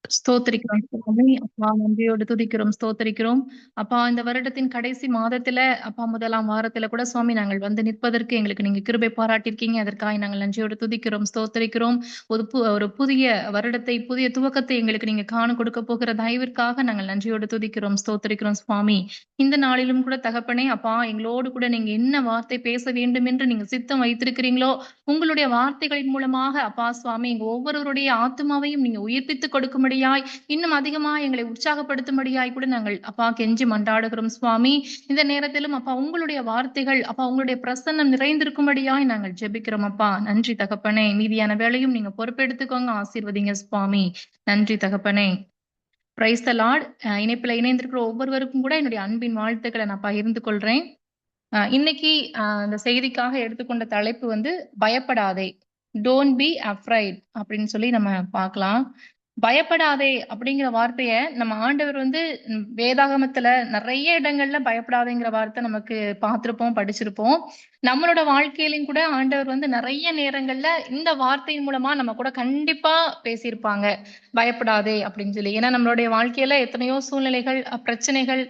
ஸ்தோத்திரிக்கிறோம் சுவாமி. அப்பா நன்றியோடு துதிக்கிறோம், ஸ்தோத்திரிக்கிறோம். அப்பா இந்த வருடத்தின் கடைசி மாதத்தில, அப்பா முதலாம் வாரத்தில கூட சுவாமி நாங்கள் வந்து நிற்பதற்கு எங்களுக்கு நீங்க கிருபை பாராட்டியிருக்கீங்க. அதற்காக நாங்கள் நன்றியோடு துதிக்கிறோம், ஸ்தோத்திரிக்கிறோம். ஒரு புதிய வருடத்தை, புதிய துவக்கத்தை எங்களுக்கு நீங்க கொடுக்கப் போகிற தயவிற்காக நாங்கள் நன்றியோடு துதிக்கிறோம், ஸ்தோத்திரிக்கிறோம் சுவாமி. இந்த நாளிலும் கூட தகப்பனே, அப்பா எங்களோடு கூட நீங்க என்ன வார்த்தை பேச வேண்டும் என்று நீங்க சித்தம் வைத்திருக்கிறீங்களோ, உங்களுடைய வார்த்தைகளின் மூலமாக அப்பா சுவாமி எங்க ஒவ்வொருவருடைய ஆத்துமாவையும் நீங்க உயிர்ப்பித்துக் கொடுக்கும்படியாய் இன்னும் அதிகமாய் எங்களை உற்சாகப்படுத்தும்படியாய் கூட நாங்கள் அப்பா கெஞ்சி மன்றாடுகிறோம் சுவாமி. இந்த நேரத்திலும் அப்பா உங்களுடைய வார்த்தைகள் அப்பா உங்களுடைய பிரசன்னம் நிறைந்திருக்கும்படியாய் நாங்கள் ஜெபிக்கிறோம் அப்பா. நன்றி தகப்பனே. மீதியான வேலையும் நீங்க பொறுப்பெடுத்துக்கோங்க. ஆசீர்வதிங்க சுவாமி. நன்றி தகப்பனே. Praise the Lord. இணைப்பில இணைந்திருக்கிற ஒவ்வொருவருக்கும் கூட என்னுடைய அன்பின் வாழ்த்துக்களை நான் பகிர்ந்து கொள்றேன். இன்னைக்கு இந்த செய்திக்காக எடுத்துக்கொண்ட தலைப்பு வந்து பயப்படாதே, டோன்ட் பி அஃப்ரைட் அப்படின்னு சொல்லி நம்ம பார்க்கலாம். பயப்படாதே அப்படிங்கிற வார்த்தைய நம்ம ஆண்டவர் வந்து வேதாகமத்துல நிறைய இடங்கள்ல பயப்படாதேங்கிற வார்த்தை நமக்கு பார்த்திருப்போம், படிச்சிருப்போம். நம்மளோட வாழ்க்கையிலும் கூட ஆண்டவர் வந்து நிறைய நேரங்கள்ல இந்த வார்த்தையின் மூலமா நம்ம கூட கண்டிப்பா பேசியிருப்பாங்க. பயப்படாதே அப்படின்னு சொல்லி. ஏன்னா நம்மளுடைய வாழ்க்கையில எத்தனையோ சூழ்நிலைகள், பிரச்சனைகள்,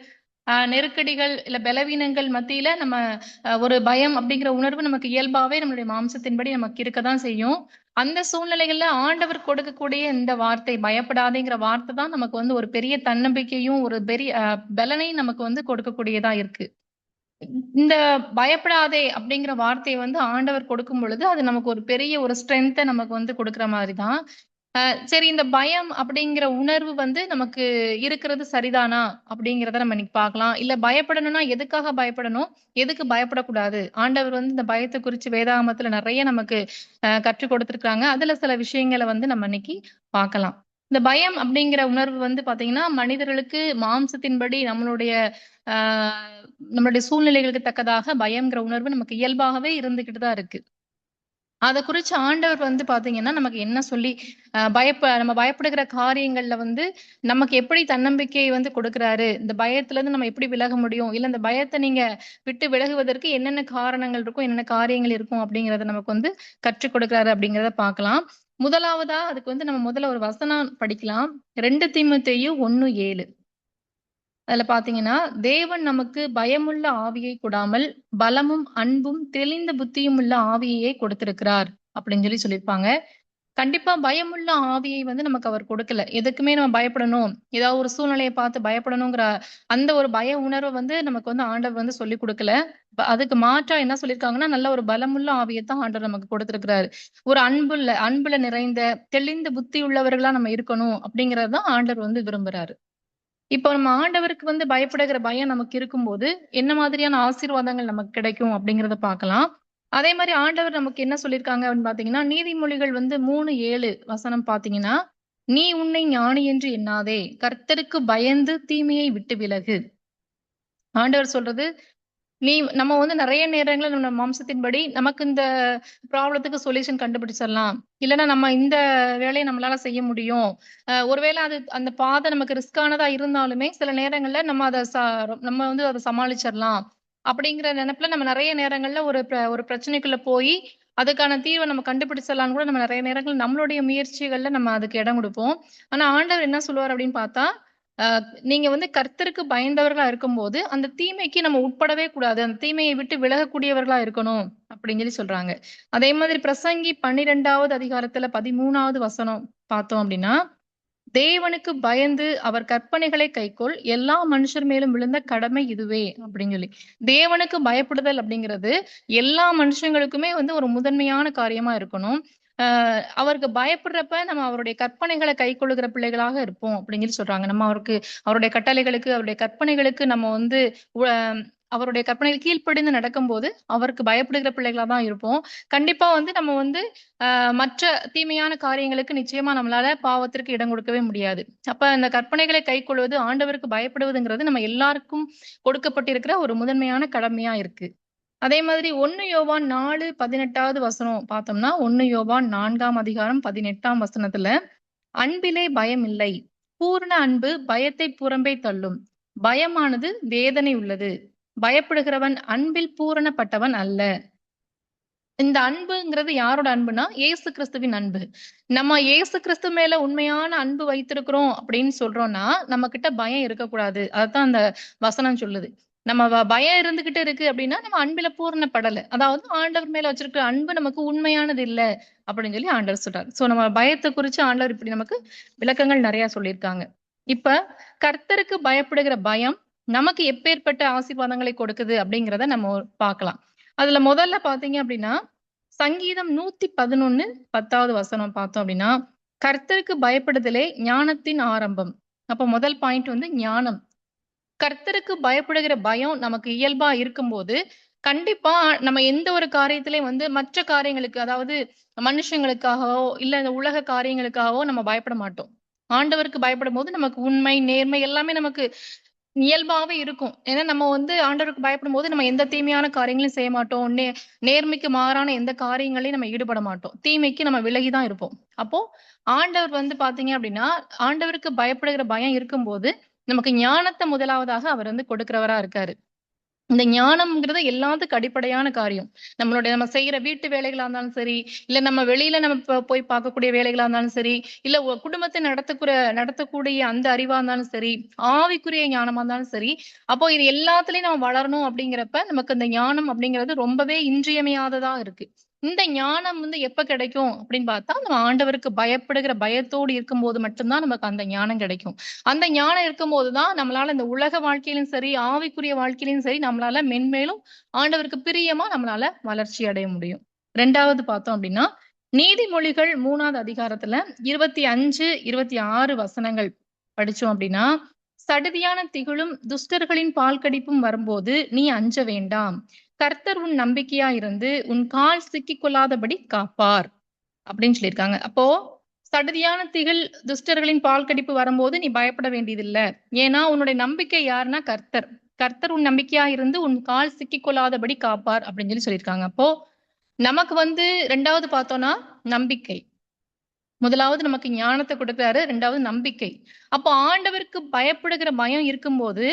நெருக்கடிகள் இல்ல பலவீனங்கள் மத்தியில நம்ம ஒரு பயம் அப்படிங்கிற உணர்வு நமக்கு இயல்பாவே நம்மளுடைய மாம்சத்தின்படி நமக்கு இருக்கதான் செய்யும். அந்த சூழ்நிலைகள்ல ஆண்டவர் கொடுக்கக்கூடிய இந்த வார்த்தை பயப்படாதேங்கிற வார்த்தை தான் நமக்கு வந்து ஒரு பெரிய தன்னம்பிக்கையும் ஒரு பெரிய பலனையும் நமக்கு வந்து கொடுக்கக்கூடியதா இருக்கு. இந்த பயப்படாதே அப்படிங்கிற வார்த்தையை வந்து ஆண்டவர் கொடுக்கும் பொழுது அது நமக்கு ஒரு பெரிய ஒரு ஸ்ட்ரென்த்தை நமக்கு வந்து கொடுக்கிற மாதிரிதான். சரி, இந்த பயம் அப்படிங்கிற உணர்வு வந்து நமக்கு இருக்கிறது சரிதானா அப்படிங்கிறத நம்ம இன்னைக்கு பார்க்கலாம். இல்ல பயப்படணும்னா எதுக்காக பயப்படணும்? எதுக்கு பயப்படக்கூடாது? ஆண்டவர் வந்து இந்த பயத்தை குறிச்சு வேதாகமத்துல நிறைய நமக்கு கற்றுக் கொடுத்திருக்காங்க. அதுல சில விஷயங்கள வந்து நம்ம இன்னைக்கு பார்க்கலாம். இந்த பயம் அப்படிங்கிற உணர்வு வந்து பாத்தீங்கன்னா, மனிதர்களுக்கு மாம்சத்தின்படி நம்மளுடைய சூழ்நிலைகளுக்கு தக்கதாக பயம்ங்கிற உணர்வு நமக்கு இயல்பாகவே இருந்துகிட்டு தான் இருக்கு. அத குறிச்சு ஆண்டவர் வந்து பாத்தீங்கன்னா, நமக்கு என்ன சொல்லி நம்ம பயப்படுகிற காரியங்கள்ல வந்து நமக்கு எப்படி தன்னம்பிக்கையை வந்து கொடுக்கிறாரு? இந்த பயத்துலருந்து நம்ம எப்படி விலக முடியும்? இல்ல இந்த பயத்த நீங்க விட்டு விலகுவதற்கு என்னென்ன காரணங்கள் இருக்கும்? என்னென்ன காரியங்கள் இருக்கும்? அப்படிங்கிறத நமக்கு வந்து கற்றுக் கொடுக்கிறாரு அப்படிங்கிறத பார்க்கலாம். முதலாவதா அதுக்கு வந்து நம்ம முதல்ல ஒரு வசனம் படிக்கலாம். 2 தீமோத்தேயு 1:7. அதுல பாத்தீங்கன்னா, தேவன் நமக்கு பயமுள்ள ஆவியை கொடாமல், பலமும், அன்பும், தெளிந்த புத்தியும் உள்ள ஆவியையே கொடுத்திருக்கிறார். அப்படின்னு சொல்லியிருப்பாங்க. கண்டிப்பா பயமுள்ள ஆவியை வந்து நமக்கு அவர் கொடுக்கல. எதுக்குமே நம்ம பயப்படணும். ஏதாவது ஒரு சூழ்நிலைய பார்த்து பயப்படணுங்கிற அந்த ஒரு பய உணர்வ வந்து நமக்கு வந்து ஆண்டவர் வந்து சொல்லிக் குடுக்கல. அதுக்கு மாற்றா என்ன சொல்லியிருக்காங்கன்னா, நல்ல ஒரு பலமுள்ள ஆவியத்தான் ஆண்டவர் நமக்கு கொடுத்திருக்கிறாரு. ஒரு அன்புல நிறைந்த, தெளிந்த புத்தி உள்ளவர்களா நம்ம இருக்கணும் அப்படிங்கிறது தான் ஆண்டவர் வந்து விரும்புறாரு. இப்போ நம்ம ஆண்டவருக்கு வந்து பயப்படுகிற பயம் நமக்கு இருக்கும்போது, என்ன மாதிரியான ஆசீர்வாதங்கள் நமக்கு கிடைக்கும் அப்படிங்கிறத பார்க்கலாம். அதே மாரி ஆண்டவர் நமக்கு என்ன சொல்லியிருக்காங்க அப்படின்னு பார்த்தீங்கன்னா, நீதிமொழிகள் வந்து 3:7 வசனம் பார்த்தீங்கன்னா, "நீ உன்னை ஞானி என்று எண்ணாதே, கர்த்தருக்கு பயந்து தீமையை விட்டு விலகு." ஆண்டவர் சொல்றது, நம்ம வந்து நெறைய நேரங்கள்ல நம்ம மாம்சத்தின்படி நமக்கு இந்த ப்ராப்ளத்துக்கு சொல்யூஷன் கண்டுபிடிச்சிடலாம். இல்லன்னா நம்ம இந்த வேலைய நம்மளால செய்ய முடியும். ஒருவேளை அந்த பாதை நமக்கு ரிஸ்க்கானதா இருந்தாலுமே, சில நேரங்கள்ல நம்ம வந்து அத சமாளிச்சிடலாம். அப்படிங்கிற நெனப்புல நம்ம நெறைய நேரங்கள்ல ஒரு பிரச்சனைக்குள்ள போயி, அதுக்கான தீர்வ நம்ம கண்டுபிடிச்சிடலாம்னு கூட நம்ம நெறைய நேரங்கள்ல நம்மளுடைய முயற்சிகள்ல நம்ம அதுக்கு இடம் குடுப்போம். ஆனா ஆண்டவர் என்ன சொல்லுவாரு அப்படின்னு பார்த்தா, அ நீங்க வந்து கர்த்தருக்கு பயந்தவர்களா இருக்கும்போது, அந்த தீமைக்கு நம்ம உட்படவே கூடாது. அந்த தீமையை விட்டு விலகக்கூடியவர்களா இருக்கணும் அப்படின்னு சொல்றாங்க. அதே மாதிரி பிரசங்கி 12வது அதிகாரத்துல 13வது வசனம் பார்த்தோம் அப்படின்னா, தேவனுக்கு பயந்து அவர் கற்பனைகளை கைக்கொள், எல்லா மனுஷர் மேலும் விழுந்த கடமை இதுவே அப்படின்னு சொல்லி. தேவனுக்கு பயப்படுதல் அப்படிங்கிறது எல்லா மனுஷங்களுக்குமே வந்து ஒரு முதன்மையான காரியமா இருக்கணும். அவருக்கு பயப்படுறப்ப நம்ம அவருடைய கற்பனைகளை கைக்கொள்ளுகிற பிள்ளைகளாக இருப்போம் அப்படின்னு சொல்றாங்க. நம்ம அவருடைய கட்டளைகளுக்கு, அவருடைய கற்பனைகளுக்கு நம்ம வந்து உ அவருடைய கற்பனைகள் கீழ்ப்படிந்து நடக்கும்போது, அவருக்கு பயப்படுகிற பிள்ளைகளா தான் இருப்போம். கண்டிப்பா வந்து நம்ம வந்து மற்ற தீமையான காரியங்களுக்கு நிச்சயமா நம்மளால பாவத்திற்கு இடம் கொடுக்கவே முடியாது. அப்ப அந்த கற்பனைகளை கைக்கொள்வது, ஆண்டவருக்கு பயப்படுவதுங்கிறது நம்ம எல்லாருக்கும் கொடுக்கப்பட்டிருக்கிற ஒரு முதன்மையான கடமையா இருக்கு. அதே மாதிரி 1 யோவான் 4:18வது வசனம் பார்த்தோம்னா, 1 யோவான் 4ஆம் அதிகாரம் 18ஆம் வசனத்துல, "அன்பிலே பயம் இல்லை. பூரண அன்பு பயத்தை புறம்பே தள்ளும். பயமானது வேதனை உள்ளது. பயப்படுகிறவன் அன்பில் பூரணப்பட்டவன் அல்ல." இந்த அன்புங்கிறது யாரோட அன்புனா இயேசு கிறிஸ்துவின் அன்பு. நம்ம இயேசு கிறிஸ்து மேல உண்மையான அன்பு வைத்திருக்கிறோம் அப்படின்னு சொல்றோம்னா நம்ம கிட்ட பயம் இருக்கக்கூடாது. அதான் அந்த வசனம் சொல்லுது. நம்ம பயம் இருந்துகிட்டு இருக்கு அப்படின்னா நம்ம அன்பில பூரணப்படல. அதாவது ஆண்டவர் மேல வச்சிருக்கிற அன்பு நமக்கு உண்மையானது இல்ல அப்படின்னு சொல்லி ஆண்டவர் சொல்றாரு. சோ நம்ம பயத்தை குறிச்சு ஆண்டவர் இப்படி நமக்கு விளக்கங்கள் நிறைய சொல்லியிருக்காங்க. இப்ப கர்த்தருக்கு பயப்படுகிற பயம் நமக்கு எப்பேற்பட்ட ஆசீர்வாதங்களை கொடுக்குது அப்படிங்கிறத நம்ம பார்க்கலாம். அதுல முதல்ல பாத்தீங்க அப்படின்னா சங்கீதம் 111 10வது வசனம் பார்த்தோம் அப்படின்னா கர்த்தருக்கு பயப்படுதலே ஞானத்தின் ஆரம்பம். அப்ப முதல் பாயிண்ட் வந்து ஞானம். கர்த்தருக்கு பயப்படுகிற பயம் நமக்கு இயல்பா இருக்கும்போது கண்டிப்பா நம்ம எந்த ஒரு காரியத்திலையும் வந்து மற்ற காரியங்களுக்கு, அதாவது மனுஷங்களுக்காகவோ இல்ல இந்த உலக காரியங்களுக்காகவோ நம்ம பயப்பட மாட்டோம். ஆண்டவருக்கு பயப்படும் போது நமக்கு உண்மை, நேர்மை எல்லாமே நமக்கு இயல்பாவே இருக்கும். ஏன்னா நம்ம வந்து ஆண்டவருக்கு பயப்படும்போது நம்ம எந்த தீமையான காரியங்களையும் செய்ய மாட்டோம். நேர்மைக்கு மாறான எந்த காரியங்களையும் நம்ம ஈடுபட மாட்டோம். தீமைக்கு நம்ம விலகி தான் இருப்போம். அப்போ ஆண்டவர் வந்து பாத்தீங்க அப்படின்னா, ஆண்டவருக்கு பயப்படுகிற பயம் இருக்கும்போது, நமக்கு ஞானத்த முதலாவதாக அவர் வந்து கொடுக்கிறவரா இருக்காரு. இந்த ஞானம்ங்கிறது எல்லாத்துக்கும் அடிப்படையான காரியம். நம்ம செய்யற வீட்டு வேலைகளா இருந்தாலும் சரி, இல்ல நம்ம வெளியில நம்ம போய் பார்க்கக்கூடிய வேலைகளா இருந்தாலும் சரி, இல்ல குடும்பத்தை நடத்தக்கூடிய அந்த அறிவா இருந்தாலும் சரி, ஆவிக்குரிய ஞானமா இருந்தாலும் சரி. அப்போ இது எல்லாத்துலயும் நம்ம வளரணும் அப்படிங்கிறப்ப நமக்கு இந்த ஞானம் அப்படிங்கிறது ரொம்பவே இன்றியமையாததா இருக்கு. இந்த ஞானம் வந்து எப்ப கிடைக்கும் அப்படின்னு பார்த்தா, நம்ம ஆண்டவருக்கு பயப்படுகிற பயத்தோடு இருக்கும்போது மட்டும்தான் நமக்கு அந்த ஞானம் கிடைக்கும். அந்த ஞானம் இருக்கும்போதுதான் நம்மளால இந்த உலக வாழ்க்கையிலும் சரி, ஆவிக்குரிய வாழ்க்கையிலும் சரி, நம்மளால மென்மேலும் ஆண்டவருக்கு பிரியமா நம்மளால வளர்ச்சி அடைய முடியும். 2வது பார்த்தோம் அப்படின்னா, நீதிமொழிகள் 3வது அதிகாரத்துல 25, 26 வசனங்கள் படிச்சோம் அப்படின்னா, சடுதியான திகிலும் துஷ்டர்களின் பால் கடிப்பும் வரும்போது நீ அஞ்ச வேண்டாம். கர்த்தர் உன் நம்பிக்கையா இருந்து உன் கால் சிக்கிக் கொள்ளாதபடி காப்பார் அப்படின்னு சொல்லியிருக்காங்க. அப்போ சடுதியான திகில், துஷ்டர்களின் பால் கடிப்பு வரும்போது நீ பயப்பட வேண்டியதில்ல. ஏன்னா உன்னுடைய நம்பிக்கை யாருன்னா கர்த்தர். கர்த்தர் உன் நம்பிக்கையா இருந்து உன் கால் சிக்கிக் கொள்ளாதபடி காப்பார் அப்படின்னு சொல்லி சொல்லியிருக்காங்க. அப்போ நமக்கு வந்து 2வது பார்த்தோம்னா நம்பிக்கை. முதலாவது நமக்கு ஞானத்தை கொடுக்கிறாரு. 2வது நம்பிக்கை. அப்போ ஆண்டவருக்கு பயப்படுகிற பயம் இருக்கும்போது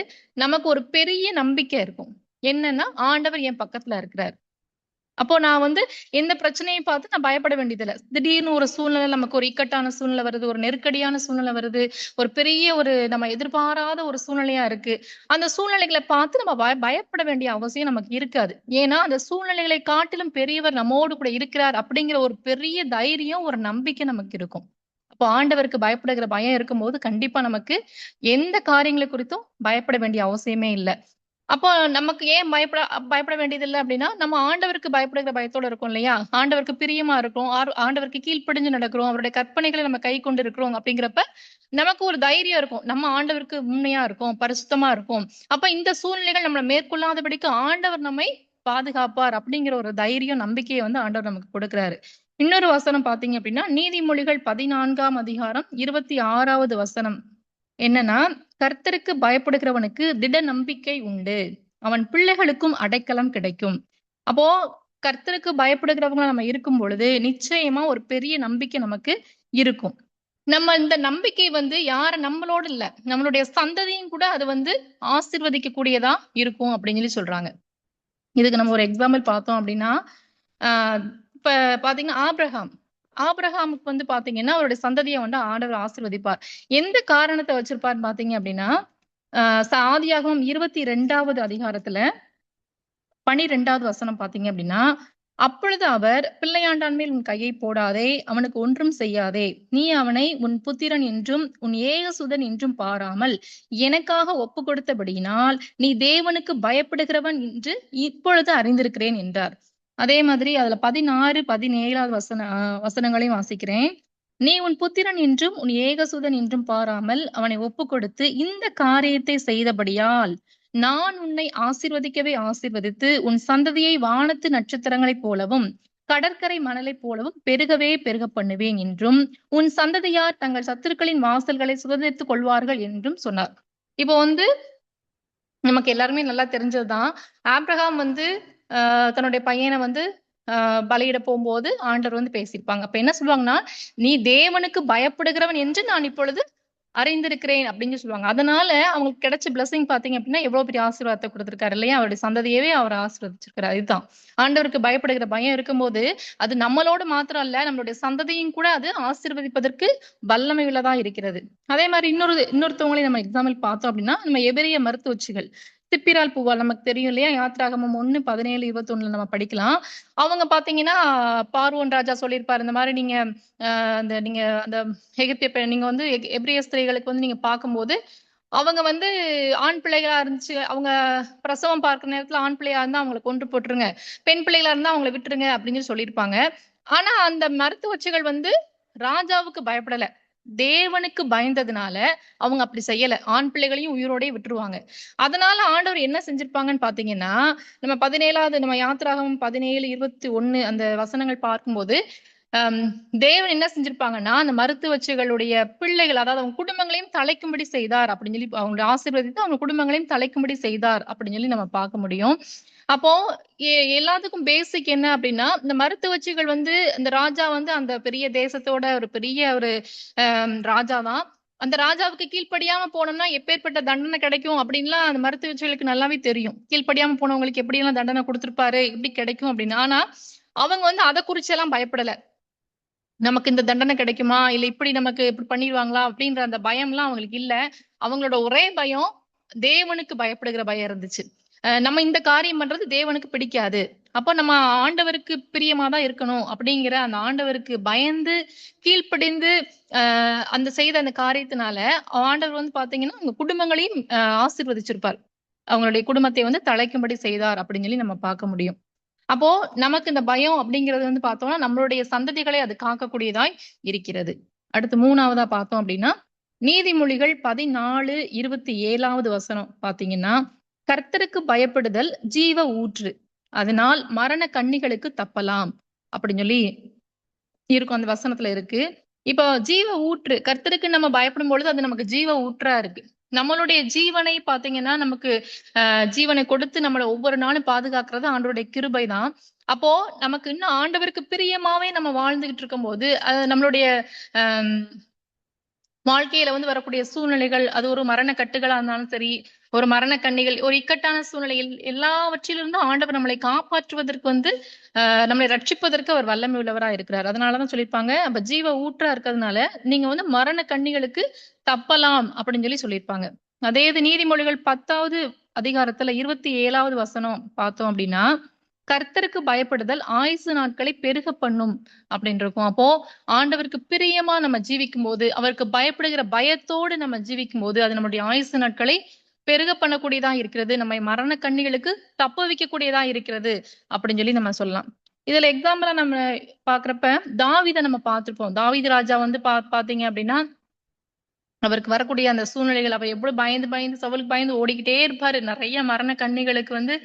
நமக்கு ஒரு பெரிய நம்பிக்கை இருக்கும். என்னன்னா ஆண்டவர் என் பக்கத்துல இருக்கிறார். அப்போ நான் வந்து எந்த பிரச்சனையும் பார்த்து நான் பயப்பட வேண்டியதில்ல. திடீர்னு ஒரு சூழ்நிலை, நமக்கு ஒரு இக்கட்டான சூழ்நிலை வருது, ஒரு நெருக்கடியான சூழ்நிலை வருது, ஒரு பெரிய நம்ம எதிர்பாராத ஒரு சூழ்நிலையா இருக்கு. அந்த சூழ்நிலைகளை பார்த்து நம்ம பயப்பட வேண்டிய அவசியம் நமக்கு இருக்காது. ஏன்னா அந்த சூழ்நிலைகளை காட்டிலும் பெரியவர் நம்மோடு கூட இருக்கிறார் அப்படிங்கிற ஒரு பெரிய தைரியம், ஒரு நம்பிக்கை நமக்கு இருக்கும். அப்போ ஆண்டவருக்கு பயப்படுகிற பயம் இருக்கும்போது கண்டிப்பா நமக்கு எந்த காரியங்களை குறித்தும் பயப்பட வேண்டிய அவசியமே இல்ல. அப்போ நமக்கு ஏன் பயப்பட வேண்டியதில்ல அப்படின்னா, நம்ம ஆண்டவருக்கு பயப்படுகிற பயத்தோட இருக்கோம் இல்லையா? ஆண்டவருக்கு பிரியமா இருக்கிறோம். ஆண்டவருக்கு கீழ்ப்படிஞ்சு நடக்கிறோம். அவருடைய கற்பனைகளை நம்ம கைக்கொண்டு இருக்கிறோம் அப்படிங்கிறப்ப, நமக்கு ஒரு தைரியம் இருக்கும். நம்ம ஆண்டவருக்கு உண்மையா இருக்கோம், பரிசுத்தமா இருக்கோம். அப்ப இந்த சூழ்நிலைகள் நம்மள மேற்கொள்ளாதபடிக்கு ஆண்டவர் நம்மை பாதுகாப்பார் அப்படிங்கிற ஒரு தைரியம், நம்பிக்கைய வந்து ஆண்டவர் நமக்கு கொடுக்கிறாரு. இன்னொரு வசனம் பார்த்தீங்க அப்படின்னா, நீதிமொழிகள் 14ஆம் அதிகாரம் 26வது வசனம் என்னன்னா, கர்த்தருக்கு பயப்படுகிறவனுக்கு திட நம்பிக்கை உண்டு. அவன் பிள்ளைகளுக்கும் அடைக்கலம் கிடைக்கும். அப்போ கர்த்தருக்கு பயப்படுகிறவங்களா நம்ம இருக்கும் பொழுது, நிச்சயமா ஒரு பெரிய நம்பிக்கை நமக்கு இருக்கும். நம்ம இந்த நம்பிக்கை வந்து நம்மளோட இல்ல, நம்மளுடைய சந்ததியும் கூட அது வந்து ஆசீர்வதிக்க கூடியதா இருக்கும் அப்படின்னு சொல்லி சொல்றாங்க. இதுக்கு நம்ம ஒரு எக்ஸாம்பிள் பார்த்தோம் அப்படின்னா, ஆஹ் இப்ப பாத்தீங்கன்னா ஆபிரகாமுக்கு வந்து பாத்தீங்கன்னா அவருடைய சந்ததியை வந்து ஆண்டவர் ஆசீர்வதிப்பார். எந்த காரணத்தை வச்சிருப்பாருன்னு பாத்தீங்க அப்படின்னா, ஆதியாகமம் 22வது அதிகாரத்துல 12வது வசனம் பாத்தீங்க அப்படின்னா, அப்பொழுது அவர், பிள்ளையாண்டான் மேல் உன் கையை போடாதே, அவனுக்கு ஒன்றும் செய்யாதே. நீ அவனை உன் புத்திரன் என்றும் உன் ஏகசுதன் என்றும் பாராமல் எனக்காக ஒப்பு கொடுத்தபடியினால் நீ தேவனுக்கு பயப்படுகிறவன் என்று இப்பொழுது அறிந்திருக்கிறேன் என்றார். அதே மாதிரி அதுல 16, 17வது வசனங்களையும் வாசிக்கிறேன். நீ உன் புத்திரன் என்றும் உன் ஏகசுதன் என்றும் பாராமல் அவனை ஒப்பு கொடுத்து இந்த காரியத்தை செய்தபடியால் நான் உன்னை ஆசீர்வதிக்கவே ஆசீர்வதித்து உன் சந்ததியை வானத்து நட்சத்திரங்களைப் போலவும் கடற்கரை மணலைப் போலவும் பெருகவே பெருக பண்ணுவேன் என்றும் உன் சந்ததியார் தங்கள் சத்துருக்களின் வாசல்களை சுதந்திரித்துக் கொள்வார்கள் என்றும் சொன்னார். இப்போ வந்து நமக்கு எல்லாருமே நல்லா தெரிஞ்சதுதான். ஆப்ரஹாம் வந்து தன்னுடைய பையனை வந்து பலியிட போகும்போது ஆண்டவர் வந்து பேசியிருப்பாங்க. அப்ப என்ன சொல்லுவாங்கன்னா, நீ தேவனுக்கு பயப்படுகிறவன் என்று நான் இப்பொழுது அறிந்திருக்கிறேன் அப்படின்னு சொல்லுவாங்க. அதனால அவங்களுக்கு கிடைச்ச பிளெஸிங் பாத்தீங்க அப்படின்னா எவ்வளவு பெரிய ஆசீர்வாதத்தை கொடுத்திருக்காரு இல்லையா? அவருடைய சந்ததியவே அவர் ஆசீர்வதிச்சிருக்கிறார். இதுதான் ஆண்டவருக்கு பயப்படுகிற பயம் இருக்கும்போது அது நம்மளோட மாத்திரம் அல்ல, நம்மளுடைய சந்ததியும் கூட அது ஆசீர்வதிப்பதற்கு வல்லமை உள்ளதா இருக்கிறது. அதே மாதிரி இன்னொருத்தவங்களையும் நம்ம எக்ஸாம்பிள் பார்த்தோம் அப்படின்னா நம்ம எபிரிய மருத்துவச்சிகள் சிப்பிரால் பூவால் நமக்கு தெரியும் இல்லையா? யாத்ராகமம் 1:17-21 நம்ம படிக்கலாம். அவங்க பாத்தீங்கன்னா பார்வோன் ராஜா சொல்லியிருப்பாரு, இந்த மாதிரி நீங்க நீங்க அந்த எகிப்திய நீங்க வந்து எபிரிய ஸ்திரீகளுக்கு வந்து நீங்க பார்க்கும்போது அவங்க வந்து ஆண் பிள்ளைகளா இருந்துச்சு, அவங்க பிரசவம் பார்க்கிற நேரத்துல ஆண் பிள்ளையா இருந்தா அவங்களை கொன்று போட்டுருங்க, பெண் பிள்ளைகளா இருந்தா அவங்களை விட்டுருங்க அப்படின்னு சொல்லியிருப்பாங்க. ஆனா அந்த மருத்துவச்சிகள் வந்து ராஜாவுக்கு பயப்படல, தேவனுக்கு பயந்ததுனால அவங்க அப்படி செய்யல. ஆண் பிள்ளைகளையும் உயிரோடயே விட்டுருவாங்க. அதனால ஆண்டவர் என்ன செஞ்சிருப்பாங்கன்னு பாத்தீங்கன்னா, நம்ம 17வது நம்ம யாத்திராகமம் 17:21 அந்த வசனங்கள் பார்க்கும்போது தேவன் என்ன செஞ்சிருப்பாங்கன்னா, அந்த மருத்துவச்சிகளுடைய பிள்ளைகள், அதாவது அவங்க குடும்பங்களையும் தலைக்கும்படி செய்தார் அப்படின்னு சொல்லி அவங்களை ஆசீர்வதித்து அவங்க குடும்பங்களையும் தலைக்கும்படி செய்தார் அப்படின்னு சொல்லி நம்ம பார்க்க முடியும். அப்போ எல்லாத்துக்கும் பேசிக் என்ன அப்படின்னா, இந்த மருத்துவச்சிகள் வந்து இந்த ராஜா வந்து அந்த பெரிய தேசத்தோட ஒரு பெரிய ஒரு ராஜா தான். அந்த ராஜாவுக்கு கீழ்ப்படியாம போனோம்னா எப்பேற்பட்ட தண்டனை கிடைக்கும் அப்படின்லாம் அந்த மருத்துவச்சிகளுக்கு நல்லாவே தெரியும். கீழ்ப்படியாம போனவங்களுக்கு எப்படி எல்லாம் தண்டனை கொடுத்திருப்பாரு, எப்படி கிடைக்கும் அப்படின்னு. ஆனா அவங்க வந்து அதை குறிச்செல்லாம் பயப்படல. நமக்கு இந்த தண்டனை கிடைக்குமா? இல்ல இப்படி நமக்கு இப்படி பண்ணிருவாங்களா? அப்படின்ற அந்த பயம்லாம் அவங்களுக்கு இல்ல. அவங்களோட ஒரே பயம் தேவனுக்கு பயப்படுகிற பயம் இருந்துச்சு. நம்ம இந்த காரியம் பண்றது தேவனுக்கு பிடிக்காது. அப்ப நம்ம ஆண்டவருக்கு பிரியமா தான் இருக்கணும் அப்படிங்கிற அந்த ஆண்டவருக்கு பயந்து கீழ்ப்படிந்து அந்த செய்த அந்த காரியத்தினால ஆண்டவர் வந்து பாத்தீங்கன்னா உங்க குடும்பங்களையும் ஆசீர்வதிச்சிருப்பார். அவங்களுடைய குடும்பத்தை வந்து தழைக்கும்படி செய்தார் அப்படின்னு சொல்லி நம்ம பார்க்க முடியும். அப்போ நமக்கு இந்த பயம் அப்படிங்கிறது வந்து பார்த்தோம்னா நம்மளுடைய சந்ததிகளை அது காக்கக்கூடியதாய் இருக்கிறது. அடுத்து 3வதா பார்த்தோம் அப்படின்னா நீதிமொழிகள் 14:27 வசனம் பாத்தீங்கன்னா, கர்த்தருக்கு பயப்படுதல் ஜீவ ஊற்று, அதனால் மரண கண்ணிகளுக்கு தப்பலாம் அப்படின்னு சொல்லி இருக்கும், அந்த வசனத்துல இருக்கு. இப்போ ஜீவ ஊற்று, கர்த்தருக்கு நம்ம பயப்படும் பொழுது அது நமக்கு ஜீவ ஊற்றா இருக்கு. நம்மளுடைய ஜீவனை பாத்தீங்கன்னா நமக்கு ஜீவனை கொடுத்து நம்மள ஒவ்வொரு நாளும் பாதுகாக்கிறது ஆண்டவருடைய கிருபை தான். அப்போ நமக்கு இன்னும் ஆண்டவருக்கு பிரியமாவே நம்ம வாழ்ந்துகிட்டு இருக்கும் போது நம்மளுடைய ஆஹ் வாழ்க்கையில வந்து வரக்கூடிய சூழ்நிலைகள், அது ஒரு மரண கட்டுகளா இருந்தாலும் சரி, ஒரு மரண கண்ணிகள், ஒரு இக்கட்டான சூழ்நிலையில் எல்லாவற்றிலிருந்தும் ஆண்டவர் நம்மளை காப்பாற்றுவதற்கு வந்து நம்மளை ரட்சிப்பதற்கு அவர் வல்லமை உள்ளவரா இருக்கிறார். அதனாலதான் சொல்லியிருப்பாங்க, அப்ப ஜீவ ஊற்றா இருக்கிறதுனால நீங்க வந்து மரண கண்ணிகளுக்கு தப்பலாம் அப்படின்னு சொல்லி சொல்லியிருப்பாங்க. அதே இது நீதிமொழிகள் 10வது அதிகாரத்துல 27வது வசனம் பார்த்தோம் அப்படின்னா, கர்த்தருக்கு பயப்படுதல் ஆயுசு நாட்களை பெருக பண்ணும் அப்படின்னு இருக்கும். அப்போ ஆண்டவருக்கு பிரியமா நம்ம ஜீவிக்கும் போது, அவருக்கு பயப்படுகிற பயத்தோடு நம்ம ஜீவிக்கும் போது அது நம்முடைய ஆயுசு நாட்களை பெருக பண்ணக்கூடியதா இருக்கிறது. நம்மை மரண கண்ணிகளுக்கு தப்ப வைக்கக்கூடியதா இருக்கிறது அப்படின்னு சொல்லி நம்ம சொல்லலாம். இதுல எக்ஸாம்பிளா நம்ம பாக்குறப்ப தாவீதை நம்ம பார்த்திருப்போம். தாவீது ராஜா வந்து பாத்தீங்க அப்படின்னா அவருக்கு வரக்கூடிய அந்த சூழ்நிலைகள், அவர் எவ்வளவு பயந்து பயந்து சவுலுக்கு பயந்து ஓடிக்கிட்டே இருப்பாரு. நிறைய மரண கண்ணிகளுக்கு வந்து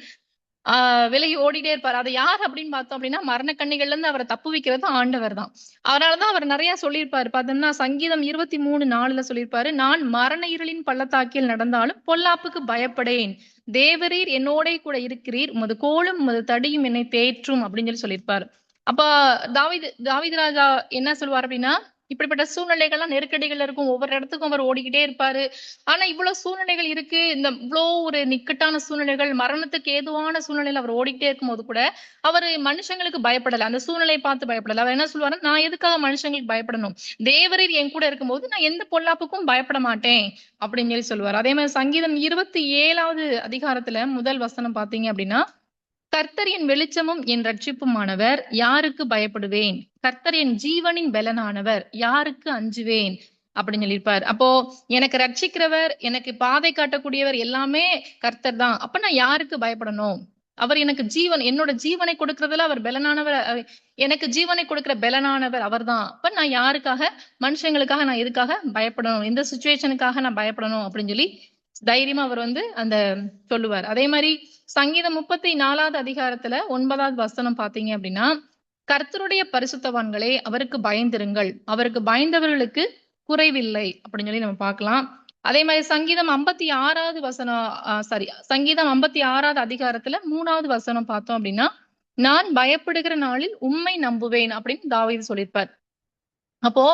விலகி ஓடிட்டே இருப்பாரு. அது யார் அப்படின்னு பார்த்தோம் அப்படின்னா, மரண கண்ணிகள்ல இருந்து அவரை தப்புவிக்கிறது ஆண்டவர் தான். அதனாலதான் அவர் நிறைய சொல்லியிருப்பாரு. பார்த்தோம்னா சங்கீதம் 23:4 சொல்லியிருப்பாரு, நான் மரண இருளின் பள்ளத்தாக்கில் நடந்தாலும் பொல்லாப்புக்கு பயப்படேன், தேவரீர் என்னோட கூட இருக்கிறீர், உமது கோலும் உமது தடியும் என்னை தேற்றும் அப்படின்னு சொல்லி சொல்லியிருப்பாரு. அப்ப தாவீது ராஜா என்ன சொல்லுவார் அப்படின்னா, இப்படிப்பட்ட சூழ்நிலைகள்லாம் நெருக்கடிகள் இருக்கும், ஒவ்வொரு இடத்துக்கும் அவர் ஓடிக்கிட்டே இருப்பாரு. ஆனா இவ்வளவு சூழ்நிலைகள் இருக்கு, இந்த இவ்வளோ ஒரு நிக்கட்டான சூழ்நிலைகள், மரணத்துக்கு ஏதுவான சூழ்நிலையில அவர் ஓடிக்கிட்டே இருக்கும்போது கூட அவரு மனுஷங்களுக்கு பயப்படல, அந்த சூழ்நிலையை பார்த்து பயப்படல. அவர் என்ன சொல்லுவாருன்னா, நான் எதுக்காக மனுஷங்களுக்கு பயப்படணும், தேவரீர் என் கூட இருக்கும்போது நான் எந்த பொல்லாப்புக்கும் பயப்பட மாட்டேன் அப்படின்னு சொல்லி சொல்லுவார். அதே மாதிரி சங்கீதம் 27வது அதிகாரத்துல முதல் வசனம் பாத்தீங்க அப்படின்னா, கர்த்தர் என் வெளிச்சமும் என் ரட்சிப்புமானவர், யாருக்கு பயப்படுவேன், கர்த்தர் என் ஜீவனின் பலனானவர், யாருக்கு அஞ்சுவேன் அப்படின்னு சொல்லியிருப்பார். அப்போ எனக்கு ரட்சிக்கிறவர், எனக்கு பாதை காட்டக்கூடியவர் எல்லாமே கர்த்தர் தான். அப்ப நான் யாருக்கு பயப்படணும்? அவர் எனக்கு ஜீவன், என்னோட ஜீவனை கொடுக்கறதுல அவர் பலனானவர், எனக்கு ஜீவனை கொடுக்கிற பலனானவர் அவர் தான். அப்ப நான் யாருக்காக, மனுஷங்களுக்காக நான் எதுக்காக பயப்படணும், எந்த சுச்சுவேஷனுக்காக நான் பயப்படணும் அப்படின்னு சொல்லி தைரியமா அவர் வந்து அந்த சொல்லுவார். அதே மாதிரி சங்கீதம் 34வது அதிகாரத்துல 9வது வசனம் பாத்தீங்க அப்படின்னா, கர்த்தருடைய பரிசுத்தவான்களே அவருக்கு பயந்திருங்கள், அவருக்கு பயந்தவர்களுக்கு குறைவில்லை அப்படின்னு சொல்லி நம்ம பார்க்கலாம். அதே மாதிரி சங்கீதம் 56வது வசனம் சங்கீதம் 56வது அதிகாரத்துல 3வது வசனம் பார்த்தோம் அப்படின்னா, நான் பயப்படுகிற நாளில் உம்மை நம்புவேன் அப்படின்னு தாவீது சொல்லியிருப்பார். அப்போ